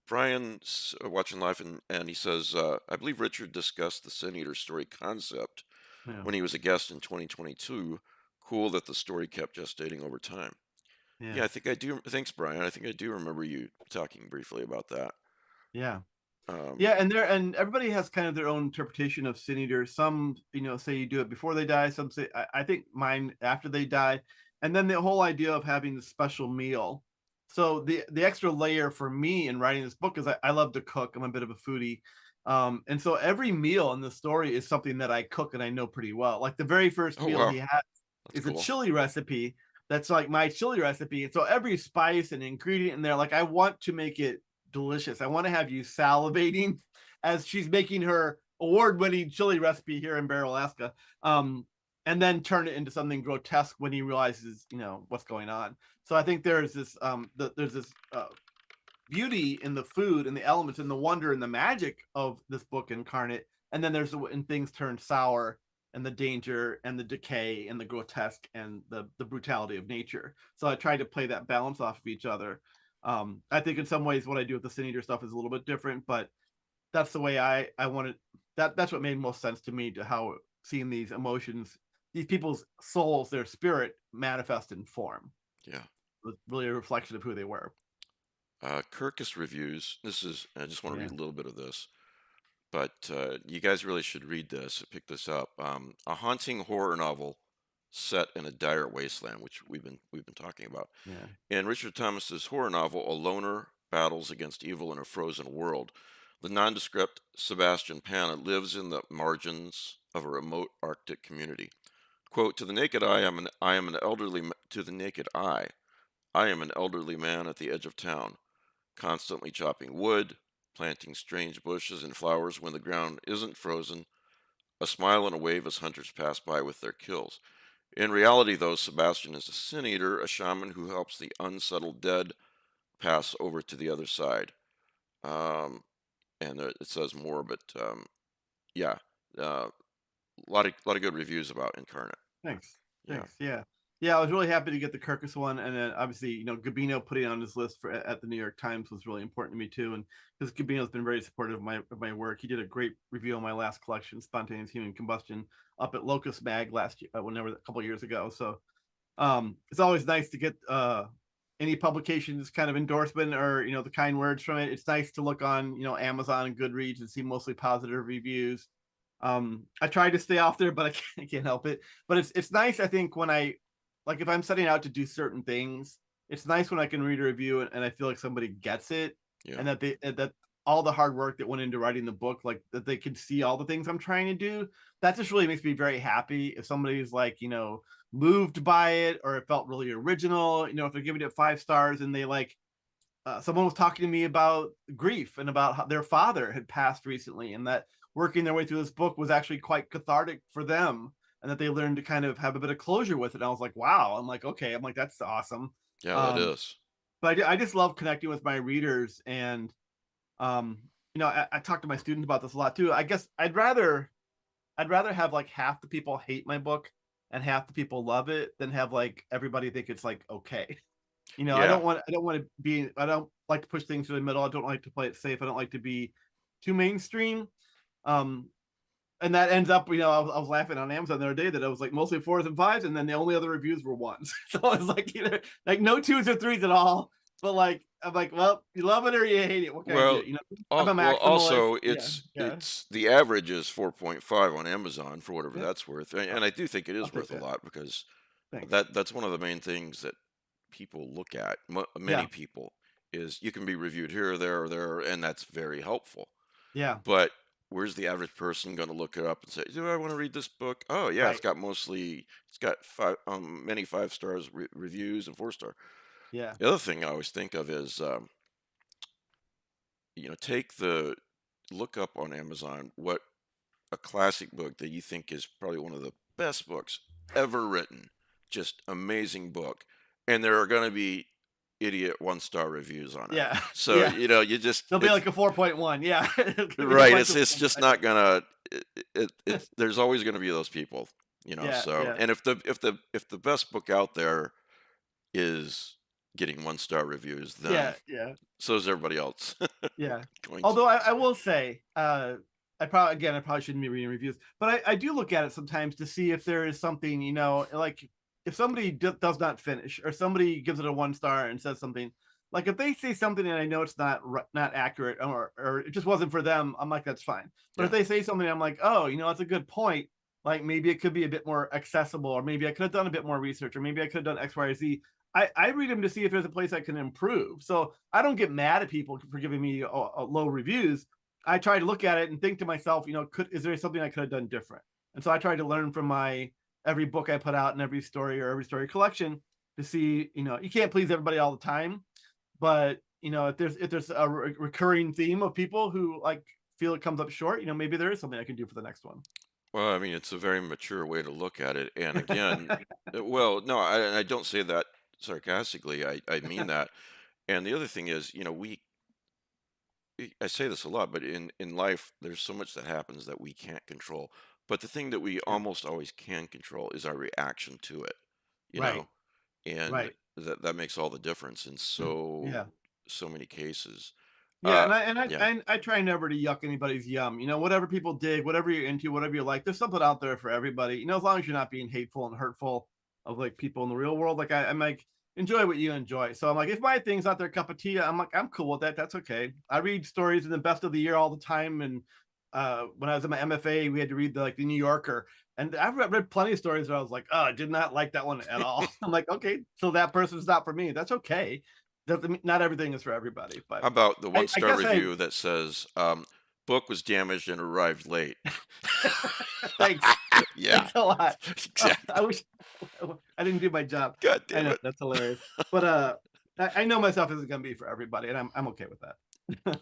Brian's watching live, and he says, I believe Richard discussed the Sin Eater story concept Yeah, when he was a guest in 2022. Cool that the story kept gestating over time. yeah, Yeah, I think I do. Thanks, Brian. I think I do remember you talking briefly about that. yeah. Um, Yeah, and everybody has kind of their own interpretation of Sin Eater. Some, say you do it before they die. Some say I think mine after they die, and then the whole idea of having the special meal. So the extra layer for me in writing this book is I love to cook. I'm a bit of a foodie, and so every meal in the story is something that I cook and I know pretty well. Like the very first oh meal wow, he has that's is a cool. chili recipe. That's like my chili recipe. And so every spice and ingredient in there, like I want to make it delicious. I want to have you salivating as she's making her award-winning chili recipe here in Barrow, Alaska. And then turn it into something grotesque when he realizes, what's going on. So I think there's this beauty in the food and the elements and the wonder and the magic of this book Incarnate. And then there's when things turn sour and the danger and the decay and the grotesque and the brutality of nature. So I try to play that balance off of each other. I think in some ways what I do with the Sin Eater stuff is a little bit different, but that's the way I wanted. That's what made most sense to me, to how seeing these emotions, these people's souls, their spirit manifest in form. Yeah. It was really a reflection of who they were. Kirkus reviews. This is. I just want to read Yeah, a little bit of this, but you guys really should read this. Pick this up. A haunting horror novel set in a dire wasteland, which we've been talking about. yeah, In Richard Thomas's horror novel, a loner battles against evil in a frozen world. The nondescript Sebastian Panna lives in the margins of a remote Arctic community. Quote, to the naked eye, I am an to the naked eye, I am an elderly man at the edge of town, constantly chopping wood, planting strange bushes and flowers when the ground isn't frozen, a smile and a wave as hunters pass by with their kills. In reality, though, Sebastian is a sin eater, a shaman who helps the unsettled dead pass over to the other side. Um, and it says more, but yeah, a lot of good reviews about Incarnate. thanks, Yeah, thanks. Yeah, yeah. I was really happy to get the Kirkus one, and then obviously, Gabino putting it on his list for at the New York Times was really important to me too. And because Gabino's been very supportive of my work, he did a great review on my last collection, Spontaneous Human Combustion, up at Locust Mag last year, whenever a couple of years ago. So it's always nice to get any publications kind of endorsement or the kind words from it. It's nice to look on Amazon and Goodreads and see mostly positive reviews. I try to stay off there, but I can't help it. But it's nice, I think, when I like if I'm setting out to do certain things, it's nice when I can read a review and I feel like somebody gets it, yeah, and that all the hard work that went into writing the book, like that they can see all the things I'm trying to do. That just really makes me very happy if somebody's like, moved by it, or it felt really original. If they're giving it 5 stars and they like, someone was talking to me about grief and about how their father had passed recently, and that working their way through this book was actually quite cathartic for them, and that they learned to kind of have a bit of closure with it. And I was like, wow. I'm like, okay. I'm like, that's awesome. yeah, that Um, is. but I just love connecting with my readers, and I talk to my students about this a lot too. I guess I'd rather have like half the people hate my book and half the people love it than have like everybody think it's like okay. Yeah, I don't want to be I don't like to push things to the middle. I don't like to play it safe. I don't like to be too mainstream. Um and that ends up, I was laughing on Amazon the other day that I was like mostly 4s and 5s, and then the only other reviews were 1s. So I was like, either like no 2s or 3s at all. But like I'm like, well, you love it or you hate it. What can I do? well, I'm a well, maximalist. also Yeah, yeah, it's the average is 4.5 on Amazon for whatever yeah. that's worth, I'll, and I do think it I'll is take worth a that. lot because Thanks. that's one of the main things that people look at. Many Yeah, people is you can be reviewed here, there, or there, and that's very helpful. yeah. But where's the average person going to look it up and say, "Do I want to read this book?" Oh, yeah, Right. it's got many 5 stars reviews and 4 star. Yeah. The other thing I always think of is, take look up on Amazon what a classic book that you think is probably one of the best books ever written. Just amazing book. And there are going to be idiot 1-star reviews on it. Yeah, So, yeah. you know, you just, There'll be it's like a 4.1. Yeah, it's gonna be a right. bunch It's, of it's just not gonna, it's, there's always going to be those people, you know, yeah, so, yeah, and if the best book out there is getting 1-star reviews, then yeah, yeah. so is everybody else Yeah. going to. Although I will say, I probably shouldn't be reading reviews, but I do look at it sometimes to see if there is something, like if somebody does not finish or somebody gives it a 1 star and says something, like if they say something and I know it's not accurate or it just wasn't for them, I'm like, that's fine. But if Yeah. they say something, I'm like, oh, that's a good point. Like maybe it could be a bit more accessible, or maybe I could have done a bit more research, or maybe I could have done X, Y, or Z. I read them to see if there's a place I can improve. So I don't get mad at people for giving me low reviews. I try to look at it and think to myself, is there something I could have done different? And so I try to learn from my every book I put out and every story or every story collection to see, you can't please everybody all the time, but if there's a recurring theme of people who like feel it comes up short, maybe there is something I can do for the next one. Well, I mean, it's a very mature way to look at it. And again, well, no, I don't say that sarcastically. I mean that. And the other thing is, you know, I say this a lot, but in life, there's so much that happens that we can't control. But the thing that we Yeah. almost always can control is our reaction to it, you Right. know, and Right. that makes all the difference in Yeah. so many cases. Yeah, and I Yeah, I try never to yuck anybody's yum. Whatever people dig, whatever you're into, whatever you like, there's something out there for everybody. As long as you're not being hateful and hurtful of like people in the real world. Like I'm like, enjoy what you enjoy. So I'm like, if my thing's not their cup of tea, I'm like, I'm cool with that. That's okay. I read stories in the best of the year all the time. And when I was in my MFA, we had to read the New Yorker. And I've read plenty of stories where I was like, oh, I did not like that one at all. I'm like, okay, so that person's not for me. That's okay. Not everything is for everybody, but how about the one I star guess I review that says book was damaged and arrived late? thanks. Yeah, Thanks a lot. I exactly. wish I didn't do my job. God I damn know it. that's hilarious, but I know myself isn't going to be for everybody, and I'm okay with that.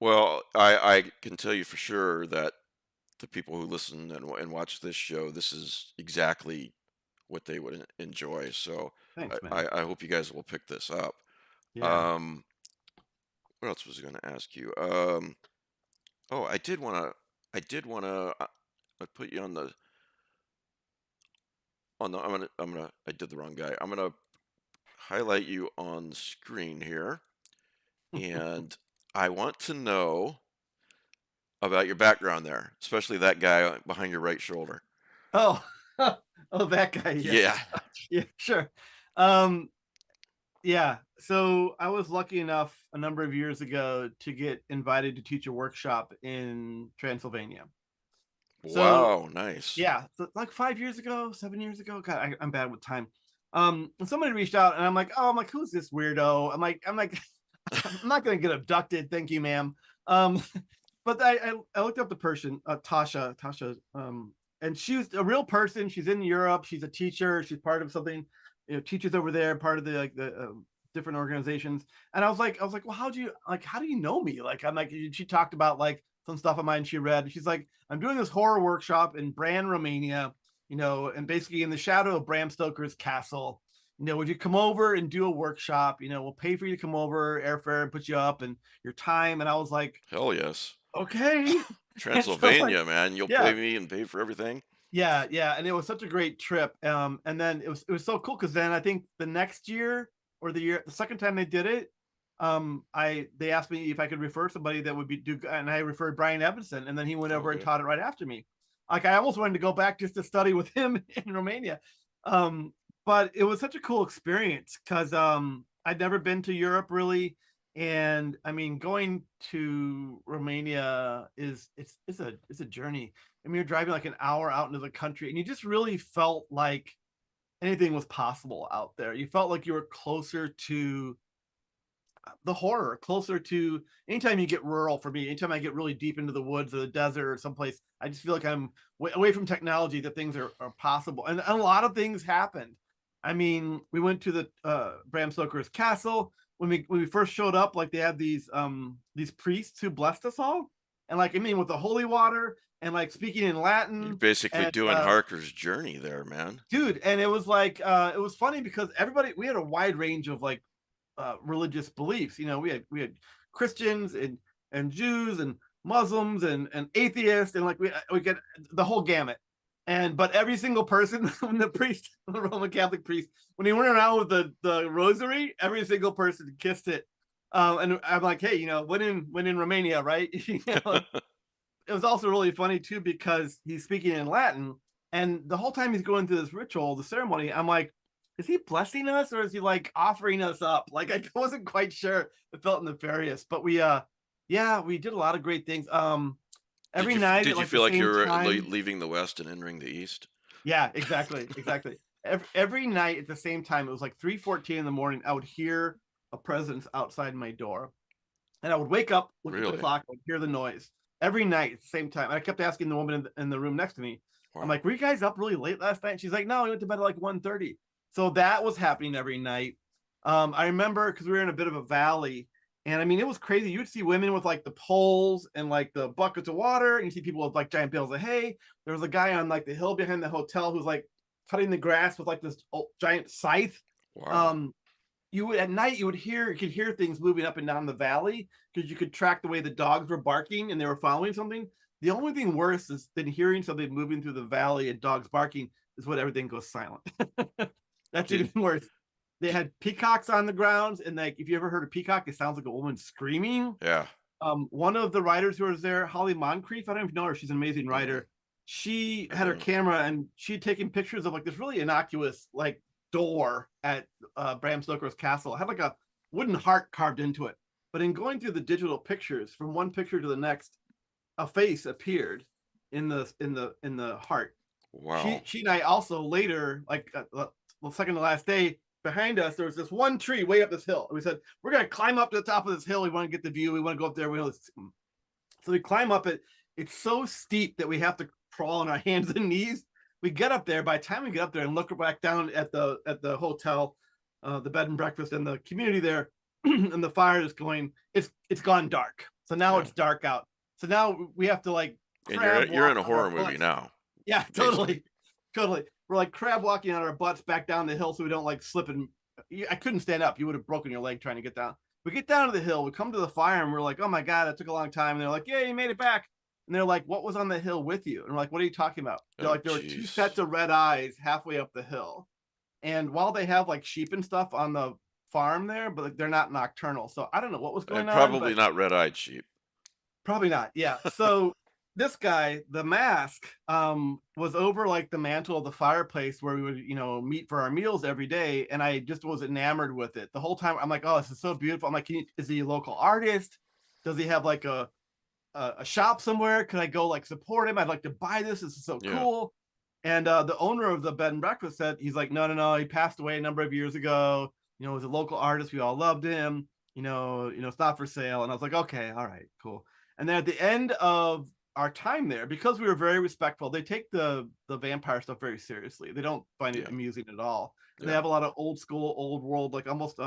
Well, I can tell you for sure that the people who listen and watch this show, this is exactly what they would enjoy. So Thanks, man. I hope you guys will pick this up. Yeah. Um, what else was I going to ask you? Oh, I did want to, I put you on the, I did the wrong guy. I'm going to highlight you on the screen here. And I want to know about your background there, especially that guy behind your right shoulder. Oh, oh, that guy. Yeah, Yeah. yeah, sure. Um, yeah. So I was lucky enough a number of years ago to get invited to teach a workshop in Transylvania. So Wow, nice. yeah, so like 5 years ago, 7 years ago. God, I'm bad with time. And somebody reached out, and I'm like, who's this weirdo? I'm like, I'm not gonna get abducted, thank you, ma'am. Um, but I looked up the person, Tasha, and she was a real person. She's in Europe. She's a teacher. She's part of something, teachers over there, part of the different organizations. And I was like, well, how do you know me? Like, I'm like, she talked about like some stuff of mine she read. She's like, I'm doing this horror workshop in Bran, Romania, and basically in the shadow of Bram Stoker's castle. Would you come over and do a workshop? We'll pay for you to come over, airfare, and put you up and your time. And I was like, Hell yes. okay. And so like, Transylvania, man. You'll pay yeah, me and pay for everything. yeah, yeah. And it was such a great trip. And then it was so cool because then I think the next year or the second time they did it, they asked me if I could refer somebody that would be do, and I referred Brian Evanson, and then he went Oh, over and good. taught it right after me. Like I almost wanted to go back just to study with him in Romania. Um, but it was such a cool experience because I'd never been to Europe really. And I mean, going to Romania it's a journey. I mean, you're driving like an hour out into the country, and you just really felt like anything was possible out there. You felt like you were closer to the horror, closer to anytime you get rural for me, anytime I get really deep into the woods or the desert or someplace, I just feel like I'm away from technology, that things are possible. And a lot of things happened. I mean, we went to the Bram Stoker's castle. When we first showed up, like they had these priests who blessed us all. And like, I mean, with the holy water and like speaking in You're Latin. basically And doing Harker's journey there, man. dude, and it was like it was funny because everybody, we had a wide range of like religious beliefs. You know, we had Christians and Jews and Muslims and atheists, and like we get the whole gamut. And but every single person, when the priest, the Roman Catholic priest, when he went around with the rosary, every single person kissed it. And I'm like, hey, you know, when in Romania, right? You know, it was also really funny too because he's speaking in Latin, and the whole time he's going through this ritual, the ceremony, I'm like, is he blessing us or is he like offering us up? Like I wasn't quite sure. It felt nefarious, but yeah, we did a lot of great things. Every night at Did you like the feel like you same were time. leaving the West and entering the East? Yeah, exactly. Every night at the same time, it was like 3:14 in the morning. I would hear a presence outside my door, and I would wake up, look at the Really? clock, I would hear the noise every night at the same time. And I kept asking the woman in the room next to me, I'm Wow. like, "Were you guys up really late last night?" And she's like, "No, we went to bed at like 1:30." So that was happening every night. I remember because we were in a bit of a valley, and I mean, it was crazy. You would see women with like the poles and like the buckets of water, and you see people with like giant bales of hay. There was a guy on like the hill behind the hotel who's like cutting the grass with like this giant scythe. Wow. Um, you would at night you could hear things moving up and down the valley because you could track the way the dogs were barking and they were following something. The only thing worse than hearing something moving through the valley and dogs barking is when everything goes silent. That's Did, even worse. They had peacocks on the grounds, and like if you ever heard a peacock, it sounds like a woman screaming. yeah. One of the writers who was there, Holly Moncrief, I don't even know her. She's an amazing Mm-mm, writer. She I had her don't. camera and she'd taken pictures of like this really innocuous like door at Bram Stoker's castle. It had like a wooden heart carved into it. But in going through the digital pictures, from one picture to the next, a face appeared in the heart. Wow. She and I also later, like the second to last day, behind us there was this one tree way up this hill. And we said we're gonna climb up to the top of this hill. We want to get the view. We want to go up there. So we climb up it. It's so steep that we have to crawl on our hands and knees. We get up there. By the time we get up there and look back down at the hotel, the bed and breakfast and the community there, and the fire is going. It's gone dark. So now Yeah. it's dark out. So now we have to like And crab you're walk in a on our horror movie butts. now, Yeah, basically. totally. We're like crab walking on our butts back down the hill so we don't like slip and. I couldn't stand up. You would have broken your leg trying to get down. We get down to the hill. We come to the fire and we're like, oh my God, that took a long time. And they're like, yeah, you made it back. And they're like, what was on the hill with you? And we're like, what are you talking about? They're Oh, like, there were two jeez. sets of red eyes halfway up the hill. And while they have like sheep and stuff on the farm there, but like, they're not nocturnal. So I don't know what was going And on, probably but not red-eyed sheep. probably not. Yeah. So this guy, the mask, was over like the mantle of the fireplace where we would, you know, meet for our meals every day. And I just was enamored with it the whole time. I'm like, oh, this is so beautiful. I'm like, is he a local artist? Does he have like a shop somewhere? Could I go like support him? I'd like to buy this. This is so Yeah. cool. And the owner of the bed and breakfast said, he's like, no. He passed away a number of years ago. You know, he was a local artist. We all loved him. It's not for sale. And I was like, okay, all right, cool. And then at the end of our time there, because we were very respectful, they take the vampire stuff very seriously. They don't find it Yeah. amusing at all. And they Yeah. have a lot of old school, old world, like almost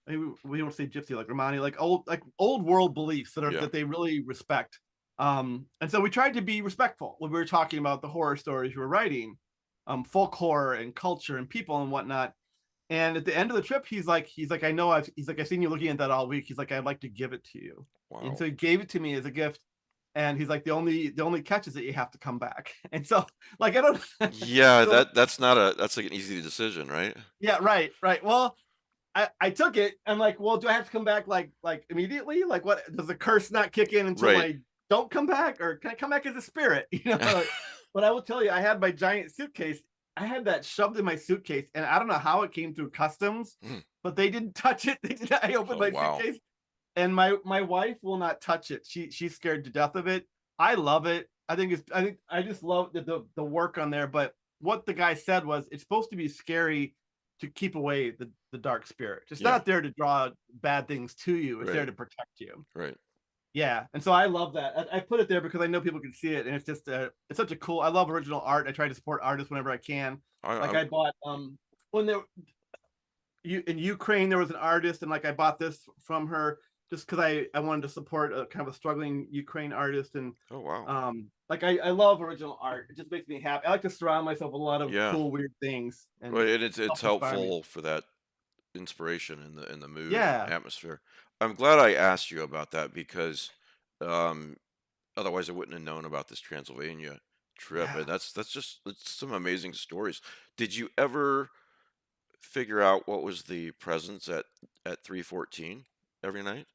we don't say gypsy like Romani, like old world beliefs Yeah. that they really respect. And so we tried to be respectful when we were talking about the horror stories we were writing, folk horror and culture and people and whatnot. And at the end of the trip, he's like, I know I've seen you looking at that all week. He's like, I'd like to give it to you. And Wow. so he gave it to me as a gift. And he's like, the only catch is that you have to come back. And so like I don't Yeah, so that's like an easy decision, right? yeah, right. Well, I took it. I'm like, well, do I have to come back like immediately? Like, what does the curse not kick in until Right. I don't come back, or can I come back as a spirit? But I will tell you, I had my giant suitcase. I had that shoved in my suitcase, and I don't know how it came through customs, Mm. but they didn't touch it. I opened Oh, my wow. suitcase, and my wife will not touch it. She's scared to death of it. I love it. I just love the work on there. But what the guy said was it's supposed to be scary to keep away the dark spirit. It's Yeah. not there to draw bad things to you. It's there Right. to protect you. Right. Yeah, and so I love that. I put it there because I know people can see it, and it's just it's such a cool. I love original art. I try to support artists whenever I can. Like I I bought when there in Ukraine there was an artist, and like I bought this from her. just because I wanted to support a kind of a struggling Ukraine artist. And Oh, wow. like I love original art. It just makes me happy. I like to surround myself with a lot of Yeah. cool, weird things Well, and and it's help inspire me. helpful for that inspiration in the mood Yeah, atmosphere. I'm glad I asked you about that because um, otherwise I wouldn't have known about this Transylvania trip. And yeah. that's just it's some amazing stories. Did you ever figure out what was the presence at 3:14 every night?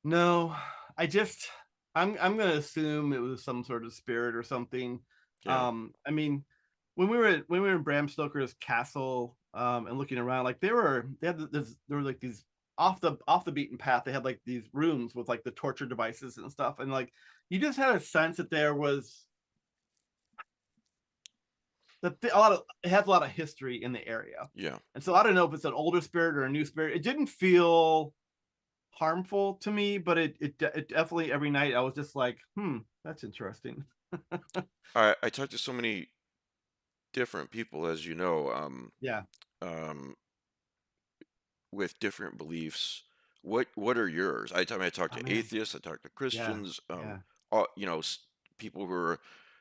No, I just I'm gonna assume it was some sort of spirit or something. Yeah. I mean, when we were in Bram Stoker's castle, and looking around, like they had there were like these off the beaten path. They had like these rooms with like the torture devices and stuff, and like you just had a sense that there was a lot of it has a lot of history in the area. Yeah. And so I don't know if it's an older spirit or a new spirit. It didn't feel harmful to me, but it definitely every night I was just like, that's interesting. I talked to so many different people, as you know, Yeah, um, with different beliefs. What are yours? I talk oh to man, atheists, I talk to yeah, Christians, yeah, all, people who are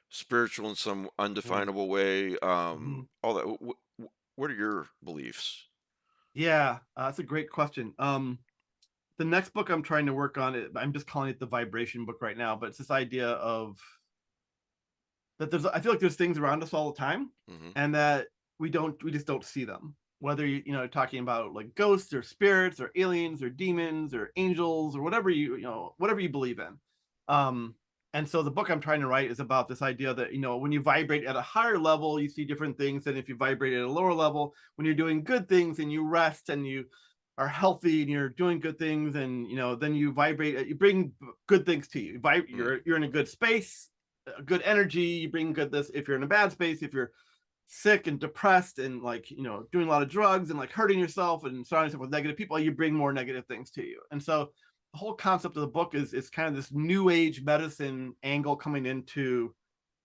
spiritual in some yeah, undefinable way. mhm. All that. What are your beliefs? Yeah. That's a great question. The next book I'm trying to work on, I'm just calling it the vibration book right now, but it's this idea of that I feel like there's things around us all the time, Hmm. and that we just don't see them. Whether talking about like ghosts or spirits or aliens or demons or angels or whatever whatever you believe in. Um, and so the book I'm trying to write is about this idea that when you vibrate at a higher level, you see different things than if you vibrate at a lower level. When you're doing good things and you rest and you are healthy and you're doing good things, and then you vibrate, you bring good things to you. Hmm. You're in a good space, good energy, you bring good this. If you're in a bad space, if you're sick and depressed and like doing a lot of drugs and like hurting yourself and surrounding yourself with negative people, you bring more negative things to you. And so the whole concept of the book is kind of this new age medicine angle coming into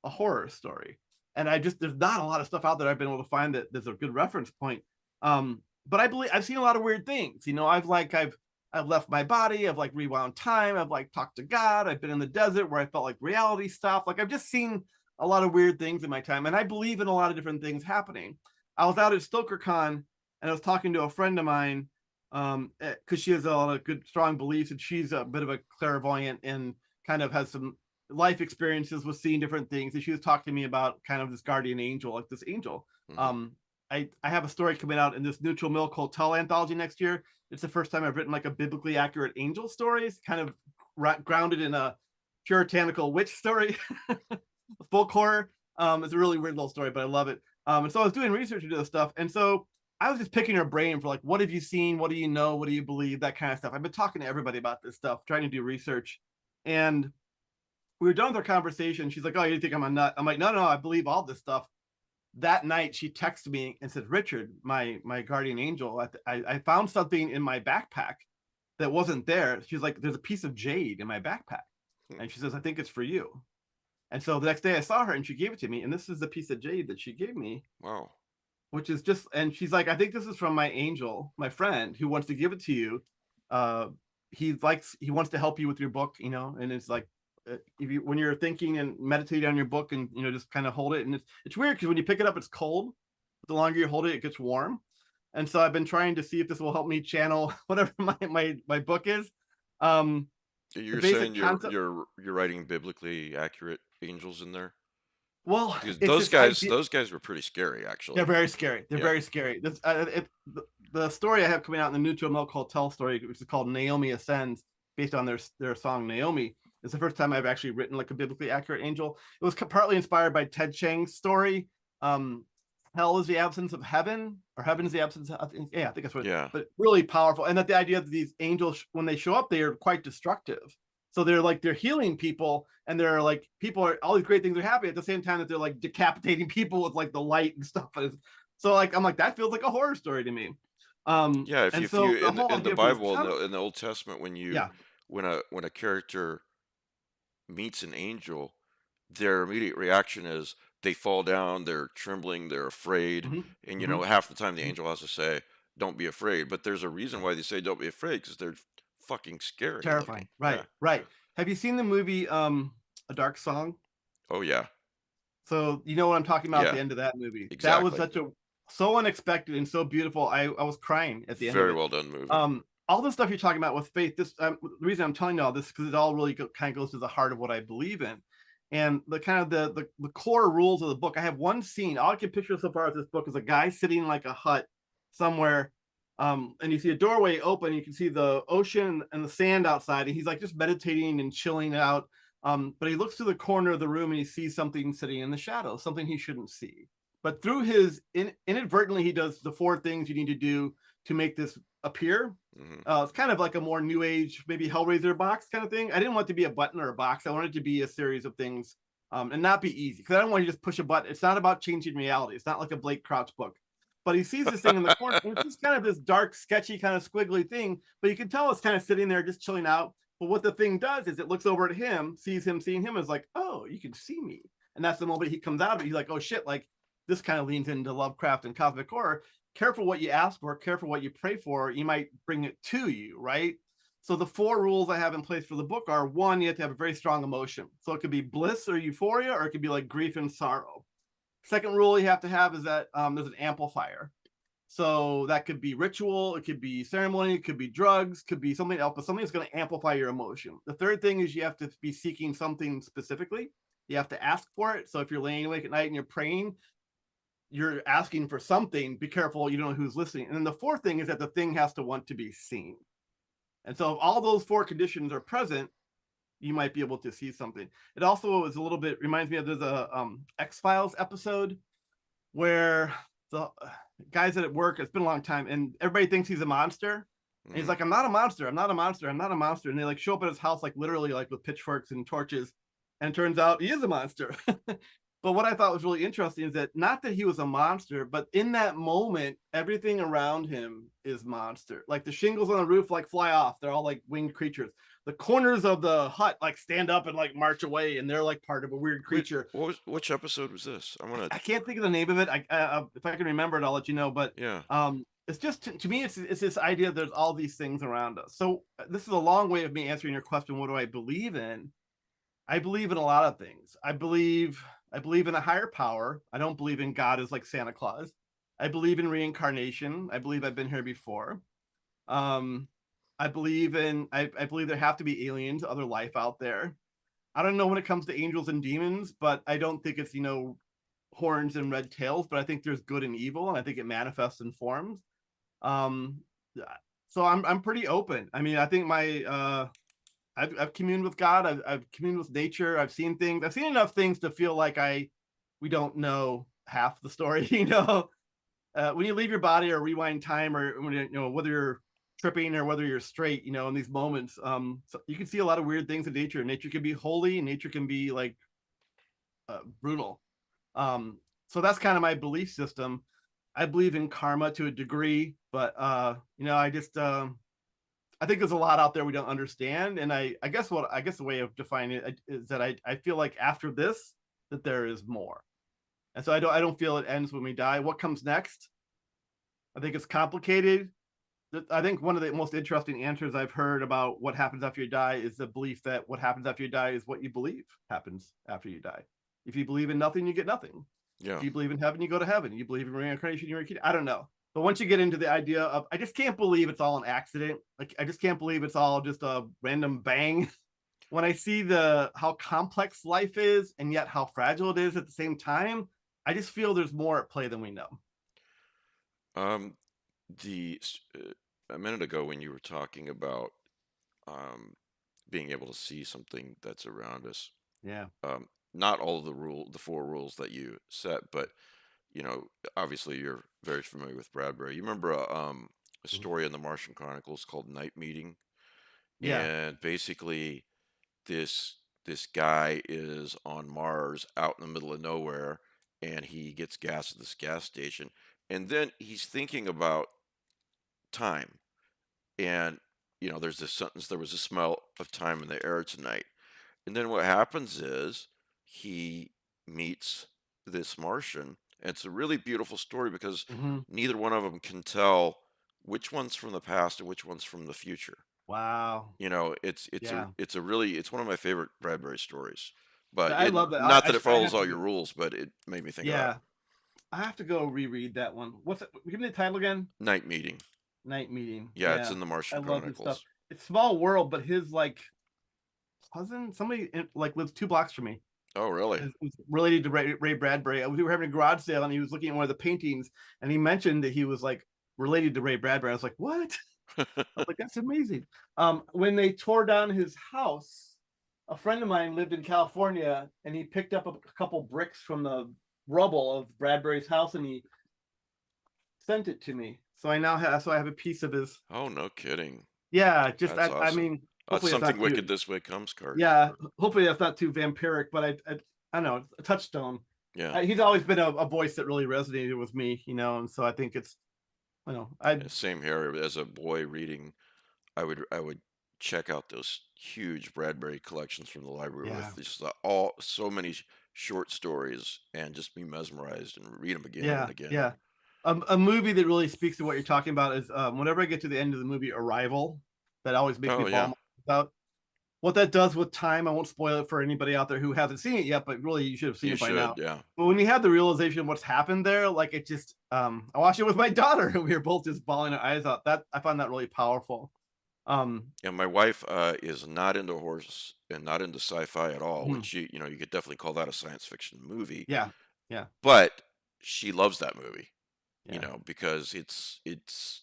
a horror story. And there's not a lot of stuff out there I've been able to find that there's a good reference point. But I believe I've seen a lot of weird things. I've left my body. I've like rewound time. I've like talked to God. I've been in the desert where I felt like reality stopped. Like I've just seen a lot of weird things in my time, and I believe in a lot of different things happening. I was out at StokerCon and I was talking to a friend of mine, because she has a lot of good, strong beliefs, and she's a bit of a clairvoyant and kind of has some life experiences with seeing different things. And she was talking to me about kind of this guardian angel, like this angel. Hmm. Um, I have a story coming out in this Neutral Milk Hotel anthology next year. It's the first time I've written like a biblically accurate angel story. It's kind of grounded in a puritanical witch story, folk horror. It's a really weird little story, but I love it. And so I was doing research into this stuff, and so I was just picking her brain for like, what have you seen? What do you know? What do you believe? That kind of stuff. I've been talking to everybody about this stuff, trying to do research, and we were done with our conversation. She's like, "Oh, you think I'm a nut?" I'm like, "No, no, I believe all this stuff." That night, she texted me and said, "Richard, my guardian angel, I found something in my backpack that wasn't there." She's like, "There's a piece of jade in my backpack," and she says, "I think it's for you." And so the next day, I saw her and she gave it to me, and this is the piece of jade that she gave me, Wow. which is just. And she's like, "I think this is from my angel, my friend, who wants to give it to you. Uh, he wants to help you with your book, and it's like." If you when you're thinking and meditating on your book, and just kind of hold it, and it's weird because when you pick it up it's cold, but the longer you hold it, it gets warm. And so I've been trying to see if this will help me channel whatever my book is. um the You're saying basic concept. you're writing biblically accurate angels in there? Well, Because it's this idea. those guys were pretty scary, They're actually. very scary. They're Yeah. very scary. The story I have coming out in the Neutral Milk Hotel story, which is called Naomi Ascends, based on their song Naomi. It's the first time I've actually written like a biblically accurate angel. It was partly inspired by Ted Chiang's story. Um, Hell is the absence of heaven, or heaven is the absence of, yeah, I think that's what. Yeah. But really powerful, and that the idea that these angels, when they show up, they are quite destructive. So they're healing people, and they're like people are all these great things are happening at the same time that they're like decapitating people with like the light and stuff. So like I'm like, that feels like a horror story to me. Yeah, And if so you the whole in the idea for this Bible comic, in the Old Testament yeah, when a character meets an angel, their immediate reaction is they fall down, they're trembling, they're afraid, hmm and hmm half the time the hmm angel has to say, "Don't be afraid." But there's a reason yeah, why they say, "Don't be afraid," because they're fucking scary looking. Terrifying. Right, Yeah. right. Have you seen the movie A Dark Song? Oh yeah. So you know what I'm talking about at the Yeah. end of that movie. That was Exactly. such a so unexpected and so beautiful. I was crying at the end of Very it. well done movie. All the stuff you're talking about with faith, this the reason I'm telling you all this is because it all really kind of goes to the heart of what I believe in, and the kind of the core rules of the book. I have one scene. All I can picture so far of this book is a guy sitting in like a hut somewhere, and you see a doorway open. You can see the ocean and the sand outside, and he's like just meditating and chilling out. But he looks to the corner of the room and he sees something sitting in the shadows, something he shouldn't see. But through his inadvertently, he does the four things you need to do to make this appear. Hmm. It's kind of like a more new age, maybe Hellraiser box kind of thing. I didn't want it to be a button or a box. I wanted it to be a series of things, and not be easy because I don't want you to just push a button. It's not about changing reality. It's not like a Blake Crouch book. But he sees this thing in the corner, and it's just kind of this dark, sketchy, kind of squiggly thing. But you can tell it's kind of sitting there, just chilling out. But what the thing does is it looks over at him, sees him, seeing him, is like, oh, you can see me. And that's the moment he comes out of it. He's like, oh shit, like this kind of leans into Lovecraft and cosmic horror. Careful what you ask for, careful what you pray for, you might bring it to you, right? So the four rules I have in place for the book are: one, you have to have a very strong emotion. So it could be bliss or euphoria, or it could be like grief and sorrow. Second rule you have to have is that there's an amplifier. So that could be ritual, it could be ceremony, it could be drugs, could be something else, but something that's going to amplify your emotion. The third thing is you have to be seeking something specifically. You have to ask for it. So if you're laying awake at night and you're praying, you're asking for something. Be careful, you don't know who's listening. And then the fourth thing is that the thing has to want to be seen. And so if all those four conditions are present, you might be able to see something. It also is a little bit reminds me of there's a X-Files episode where the guys at work, it's been a long time, and everybody thinks he's a monster. And he's Hmm. like, I'm not a monster, I'm not a monster, I'm not a monster. And they like show up at his house, like literally like with pitchforks and torches. And it turns out he is a monster. But what I thought was really interesting is that not that he was a monster, but in that moment, everything around him is monster. Like the shingles on the roof like fly off. They're all like winged creatures. The corners of the hut like stand up and like march away, and they're like part of a weird creature. Which episode was this? I want to. I can't think of the name of it. If I can remember it, I'll let you know. But Yeah. it's just to me, it's this idea that there's all these things around us. So this is a long way of me answering your question. What do I believe in? I believe in a lot of things. I believe in a higher power. I don't believe in God as like Santa Claus. I believe in reincarnation. I believe I've been here before. Um, I believe there have to be aliens, other life out there. I don't know when it comes to angels and demons, but I don't think it's horns and red tails. But I think there's good and evil, and I think it manifests in forms. Um, so I'm pretty open. I mean, I think I've communed with God. I've communed with nature. I've seen things. I've seen enough things to feel like we don't know half the story. When you leave your body or rewind time, or when whether you're tripping or whether you're straight, in these moments, so you can see a lot of weird things in nature. Nature can be holy. Nature can be like brutal. So that's kind of my belief system. I believe in karma to a degree, but I think there's a lot out there we don't understand, and I guess the way of defining it is that I feel like after this that there is more, and so I don't feel it ends when we die. What comes next? I think it's complicated. I think one of the most interesting answers I've heard about what happens after you die is the belief that what happens after you die is what you believe happens after you die. If you believe in nothing, you get nothing. If Yeah. you believe in heaven, you go to heaven. You believe in reincarnation, you're a kid. I don't know. But once you get into the idea of, I just can't believe it's all an accident. Like, I just can't believe it's all just a random bang. When I see how complex life is and yet how fragile it is at the same time, I just feel there's more at play than we know. Um. A minute ago when you were talking about um being able to see something that's around us. Yeah. Not all of the four rules that you set, but obviously you're very familiar with Bradbury. You remember a Mhm. story in the Martian Chronicles called Night Meeting, Yeah. and basically this guy is on Mars out in the middle of nowhere, and he gets gas at this gas station, and then he's thinking about time, and there's this sentence: "There was a smell of time in the air tonight." And then what happens is he meets this Martian. And it's a really beautiful story because Hmm. neither one of them can tell which one's from the past and which one's from the future. Wow. Yeah. It's a really it's one of my favorite Bradbury stories. But I love that. not that it I follows have to all go. your rules, but it made me think about Yeah, I have to go reread that one. What's it? Give me the title again. Night Meeting. Night Meeting. Yeah, it's Yeah, in the I Martian love his stuff. Chronicles. It's small world, but his like cousin, somebody like lives 2 blocks from me. Oh, really? Is related to Ray Bradbury. We were having a garage sale, and he was looking at one of the paintings, and he mentioned that he was like related to Ray Bradbury. I was like, what? I was like, that's amazing. When they tore down his house, a friend of mine lived in California, and he picked up a couple bricks from the rubble of Bradbury's house, and he sent it to me. So I have a piece of his. Oh, no kidding. Yeah, just That's I awesome. mean, That's hopefully it's something not wicked too. this way comes card. Yeah, hopefully that's not too vampiric, but I don't know, a touchstone. Yeah. He's always been a voice that really resonated with me, and so I think it's, I Yeah, same here. As a boy reading, I would check out those huge Bradbury collections from the library yeah, with just all so many short stories and just be mesmerized and read them again and yeah, again. yeah. A movie that really speaks to what you're talking about is whenever I get to the end of the movie Arrival, that always makes me Oh, bawl yeah. my eyes out. What that does with time, I won't spoil it for anybody out there who hasn't seen it yet, but really you should have seen You it by now. should, yeah. But when you have the realization of what's happened there, like it just, I watched it with my daughter, and we were both just bawling our eyes out. That I find that really powerful. And my wife is not into horse and not into sci-fi at all, hmm, which you could definitely call that a science fiction movie, yeah, yeah, but she loves that movie, yeah, because it's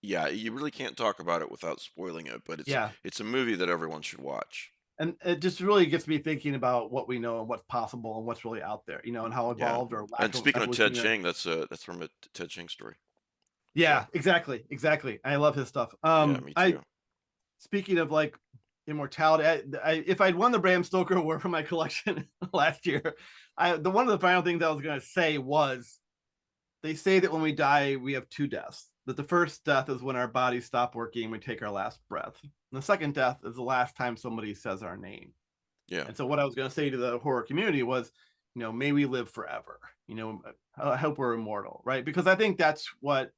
yeah, you really can't talk about it without spoiling it, but it's yeah. it's a movie that everyone should watch. And it just really gets me thinking about what we know and what's possible and what's really out there, and how Yeah. evolved or lack And of speaking of Ted evolutionary. Chiang, that's from a Ted Chiang story. So, Yeah, exactly, exactly. I love his stuff. yeah, me I too. Speaking of like immortality, if I'd won the Bram Stoker Award for my collection last year, the one of the final things I was going to say was they say that when we die, we have two deaths. That the first death is when our bodies stop working and we take our last breath. And the second death is the last time somebody says our name. Yeah. And so what I was going to say to the horror community was, may we live forever. I hope we're immortal, right? Because I think that's what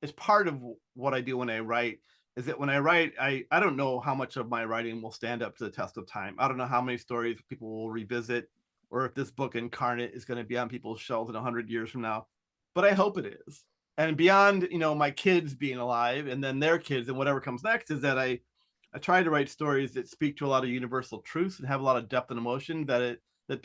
is part of what I do when I write. Is that when I write, I don't know how much of my writing will stand up to the test of time. I don't know how many stories people will revisit, or if this book Incarnate is going to be on people's shelves in 100 years from now. But I hope it is. And beyond, my kids being alive and then their kids and whatever comes next, is that I try to write stories that speak to a lot of universal truths and have a lot of depth and emotion that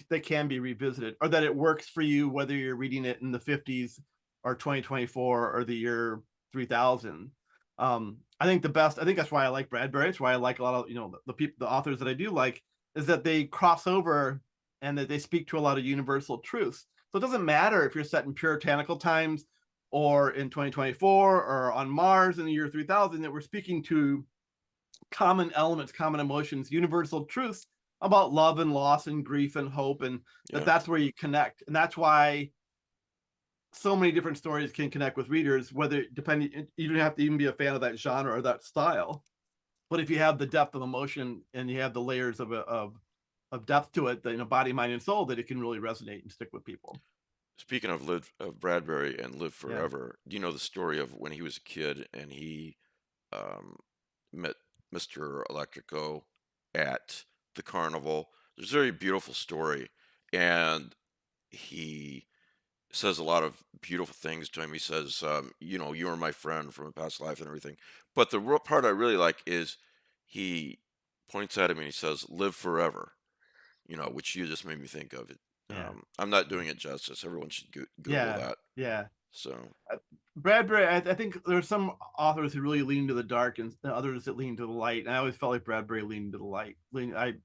they can be revisited, or that it works for you whether you're reading it in the 50s or 2024 or the year 3000. I think that's why I like Bradbury. It's why I like a lot of the people, the authors that I do like, is that they cross over and that they speak to a lot of universal truths. So it doesn't matter if you're set in puritanical times or in 2024 or on Mars in the year 3000, that we're speaking to common elements, common emotions, universal truths about love and loss and grief and hope, and Yeah. that's where you connect. And that's why so many different stories can connect with readers, whether depending, you don't have to even be a fan of that genre or that style. But if you have the depth of emotion and you have the layers of depth to it, body, mind, and soul, that it can really resonate and stick with people. Speaking of Bradbury and Live Yeah. Forever, do you know the story of when he was a kid and he um, met Mr. Electrico at the carnival? There's a very beautiful story, and he says a lot of beautiful things to him. He says, you are my friend from a past life and everything. But the real part I really like is he points at him and he says, "Live forever," which you just made me think of it. Yeah. I'm not doing it justice. Everyone should Google Yeah. that. Yeah. So, Bradbury, I think there's some authors who really lean to the dark and others that lean to the light. And I always felt like Bradbury leaned to the light.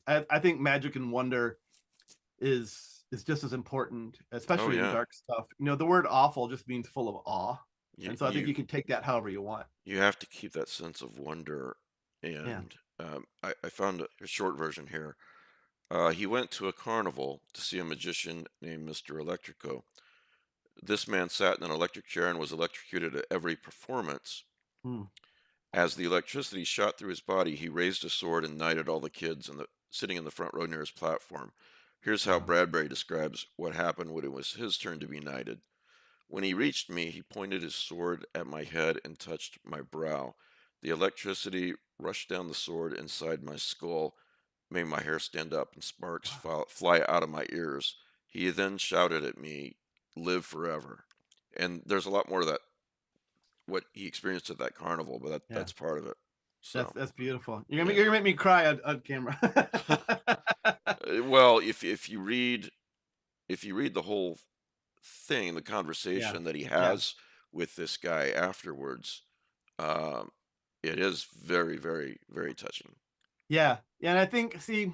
I think magic and wonder is just as important, oh especially in yeah, dark stuff. The word awful just means full of awe. you And so I think you you can take that however you want. you have to keep that sense of wonder. Yeah. And I found a short version here. He went to a carnival to see a magician named Mr. Electrico. This man sat in an electric chair and was electrocuted at every performance. Hmm. As the electricity shot through his body, he raised a sword and knighted all the kids sitting in the front row near his platform. Here's how Wow. Bradbury describes what happened when it was his turn to be knighted. When he reached me, he pointed his sword at my head and touched my brow. The electricity rushed down the sword inside my skull, made my hair stand up and sparks Wow. fly out of my ears. He then shouted at me, "Live forever." And there's a lot more of that what he experienced at that carnival, but Yeah. that's part of it. So, That's beautiful. yeah. You're gonna make me cry on camera. Well, if you read the whole thing, the Yeah. conversation that he Yeah. has with this guy afterwards, um, it is very, very, very touching. Yeah. Yeah. And I think, see,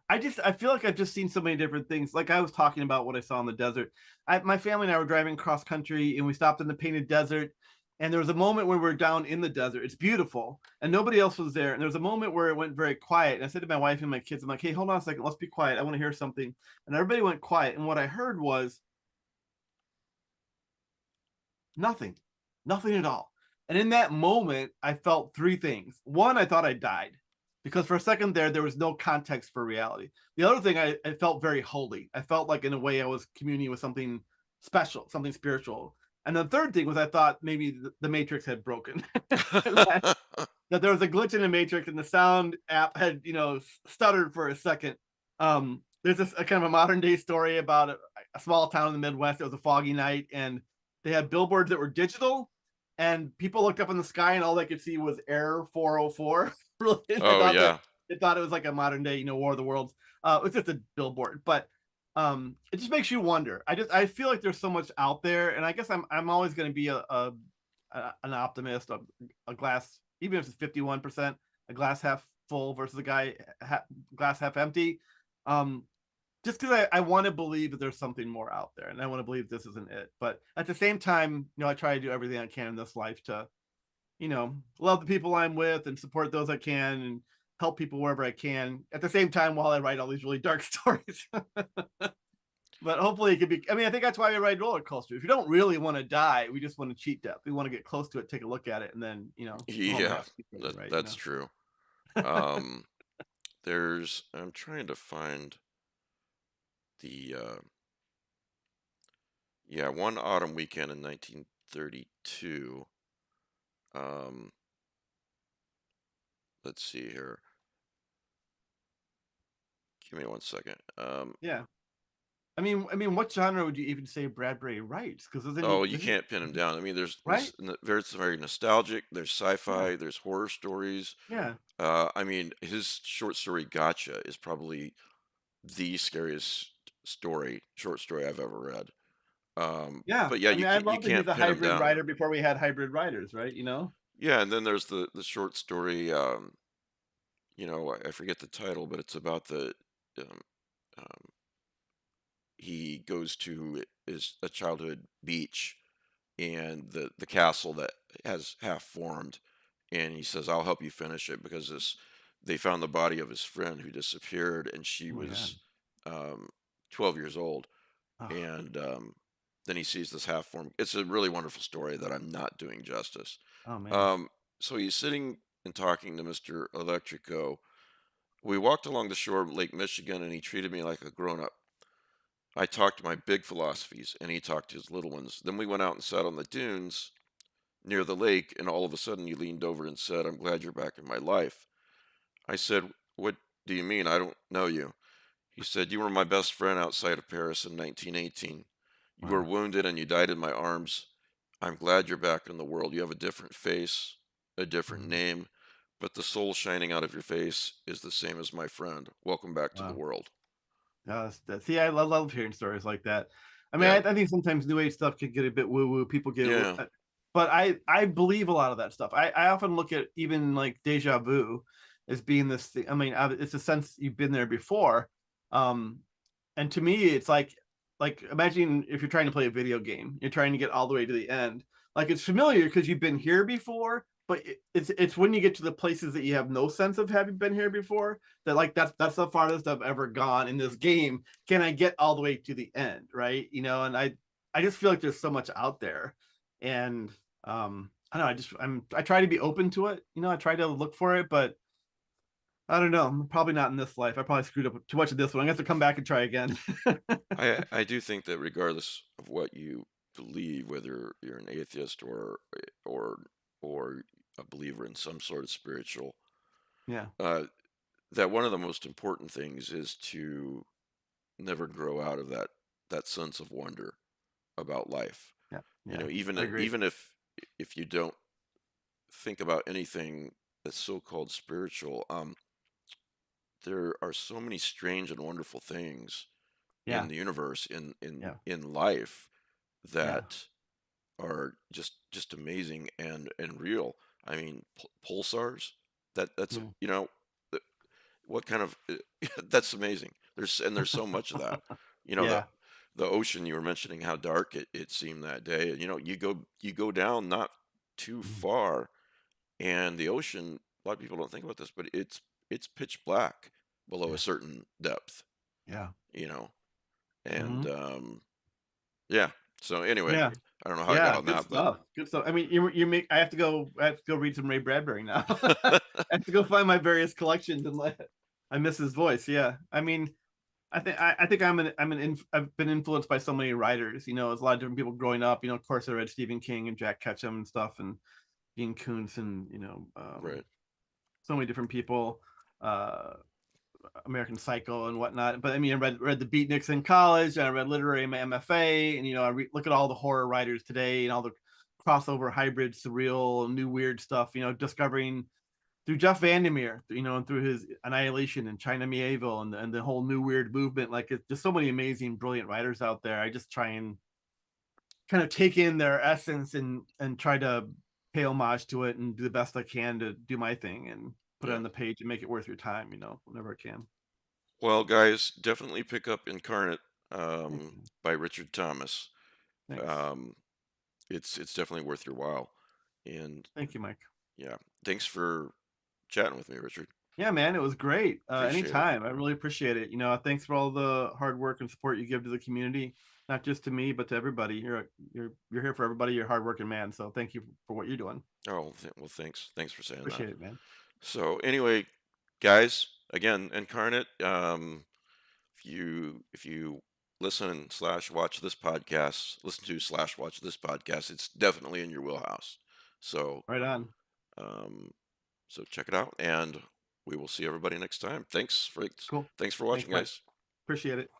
I feel like I've just seen so many different things. Like I was talking about what I saw in the desert. My family and I were driving cross country and we stopped in the painted desert. And there was a moment when we were down in the desert. It's beautiful and nobody else was there. And there was a moment where it went very quiet. And I said to my wife and my kids, I'm like, hey, hold on a second. Let's be quiet. I want to hear something. And everybody went quiet. And what I heard was nothing, nothing at all. And in that moment, I felt three things. One, I thought I died because for a second there was no context for reality. The other thing, I felt very holy. I felt like in a way I was communing with something special, something spiritual. And the third thing was I thought maybe the Matrix had broken. that, that there was a glitch in the Matrix and the sound app had, stuttered for a second. There's this a kind of a modern day story about a small town in the Midwest. It was a foggy night and they had billboards that were digital and people looked up in the sky and all they could see was Air 404. they Oh thought that yeah. they thought it was like a modern day, War of the Worlds. It's just a billboard, but it just makes you wonder. I feel like there's so much out there, and I guess I'm always going to be an optimist, a glass, even if it's 51%, a glass half full versus a glass half empty. Um, just because I want to believe that there's something more out there, and I want to believe this isn't it. But at the same time, I try to do everything I can in this life to, love the people I'm with and support those I can and help people wherever I can. At the same time, while I write all these really dark stories. But hopefully it could be. I mean, I think that's why we ride roller coasters. We don't really want to die. We just want to cheat death. We want to get close to it, take a look at it, and then go home and Yeah, have something, right? that's true. Um, I'm trying to find the yeah, one autumn weekend in 1932. Um, let's see here. Give me one second. Yeah. What genre would you even say Bradbury writes? Because Oh, you can't pin him down. I mean, right? there's very nostalgic. There's Yeah, sci-fi. There's horror stories. yeah, I mean, his short story "Gotcha" is probably the scariest short story I've ever read. yeah. But yeah, I you love that he's can't a pin him hybrid down. writer before we had hybrid writers, right? Yeah, and then there's the short story. I forget the title, but it's about um, um, he goes to his a childhood beach and the castle that has half formed, and he says, "I'll help you finish it because this they found the body of his friend who disappeared, and she Oh my god. was um, 12 years old." Oh, And then he sees this half formed. It's a really wonderful story that I'm not doing justice. oh man. Um, so he's sitting and talking to Mr. Electrico. We walked along the shore of Lake Michigan, and he treated me like a grown up. I talked my big philosophies, and he talked his little ones. Then we went out and sat on the dunes near the lake, and all of a sudden he leaned over and said, "I'm glad you're back in my life." I said, "What do you mean? I don't know you." He said, "You were my best friend outside of Paris in 1918. You were Wow. wounded and you died in my arms. I'm glad you're back in the world. You have a different face, a different Mhm. name, but the soul shining out of your face is the same as my friend. Welcome back to the Wow. world." See, I love hearing stories like that. Yeah. I think sometimes new age stuff can get a bit woo woo. People get, Yeah. but I believe a lot of that stuff. I often look at even like deja vu as being this thing. It's a sense you've been there before. Um, and to me, it's like imagine if you're trying to play a video game, you're trying to get all the way to the end. Like it's familiar because you've been here before, but it's when you get to the places that you have no sense of having been here before that like that's the farthest I've ever gone in this game. Can I get all the way to the end, right? And I just feel like there's so much out there, and I don't know. I try to be open to it. I try to look for it, but I don't know. I'm probably not in this life. I probably screwed up too much of this one. I have to come back and try again. I do think that regardless of what you believe, whether you're an atheist or or a believer in some sort of spiritual Yeah. uh, that one of the most important things is to never grow out of that sense of wonder about life. Yeah. You Yeah. know, I agree. even if you don't think about anything that's so-called spiritual, there are so many strange and wonderful things in Yeah. the universe, Yeah. in life, Yeah. that are just amazing and real. I mean, pulsars. That's Yeah. you know, th- what kind of that's amazing. There's so much of that. You know, Yeah. the ocean, you were mentioning how dark it seemed that day. And you know, you go down not too Mhm. far, and the ocean. A lot of people don't think about this, but it's pitch black below a Yeah. certain depth. Yeah. You know, and Hmm. yeah. So anyway, Yeah. I don't know how I got Yeah. on Good that, but stuff. Good stuff. I mean, you make. I have to go read some Ray Bradbury now. I have to go find my various collections and let. I miss his voice. Yeah. I mean, I think I've been influenced by so many writers. There's a lot of different people growing up. Of course, I read Stephen King and Jack Ketchum and stuff, and Dean Koontz, and right. so many different people. Uh, American Psycho and whatnot. But I mean, I read the Beatniks in college, and I read literary in my MFA, and look at all the horror writers today and all the crossover, hybrid, surreal, new weird stuff. Discovering through Jeff Vandermeer, and through his Annihilation and China Mieville and the whole new weird movement. Like, it's just so many amazing, brilliant writers out there. I just try and kind of take in their essence and try to pay homage to it and do the best I can to do my thing and put it Yeah. on the page and make it worth your time, whenever I can. Well, guys, definitely pick up Incarnate, Thank you. by Richard Thomas. Thanks. Um, it's definitely worth your while. And Thank you, Mike. yeah, thanks for chatting with me, Richard. Yeah, man, it was great. Appreciate it. Anytime. I really appreciate it. Thanks for all the hard work and support you give to the community, not just to me, but to everybody. You're here for everybody. You're a hardworking man. So thank you for what you're doing. Oh, well, thanks. Thanks for saying that. Appreciate it, man. So anyway, guys, again, Incarnate. If you listen slash watch this podcast, listen to slash watch this podcast, it's definitely in your wheelhouse. So Right on. um, so check it out, and we will see everybody next time. Cool. Thanks for Thanks, watching, Mike. guys. Appreciate it.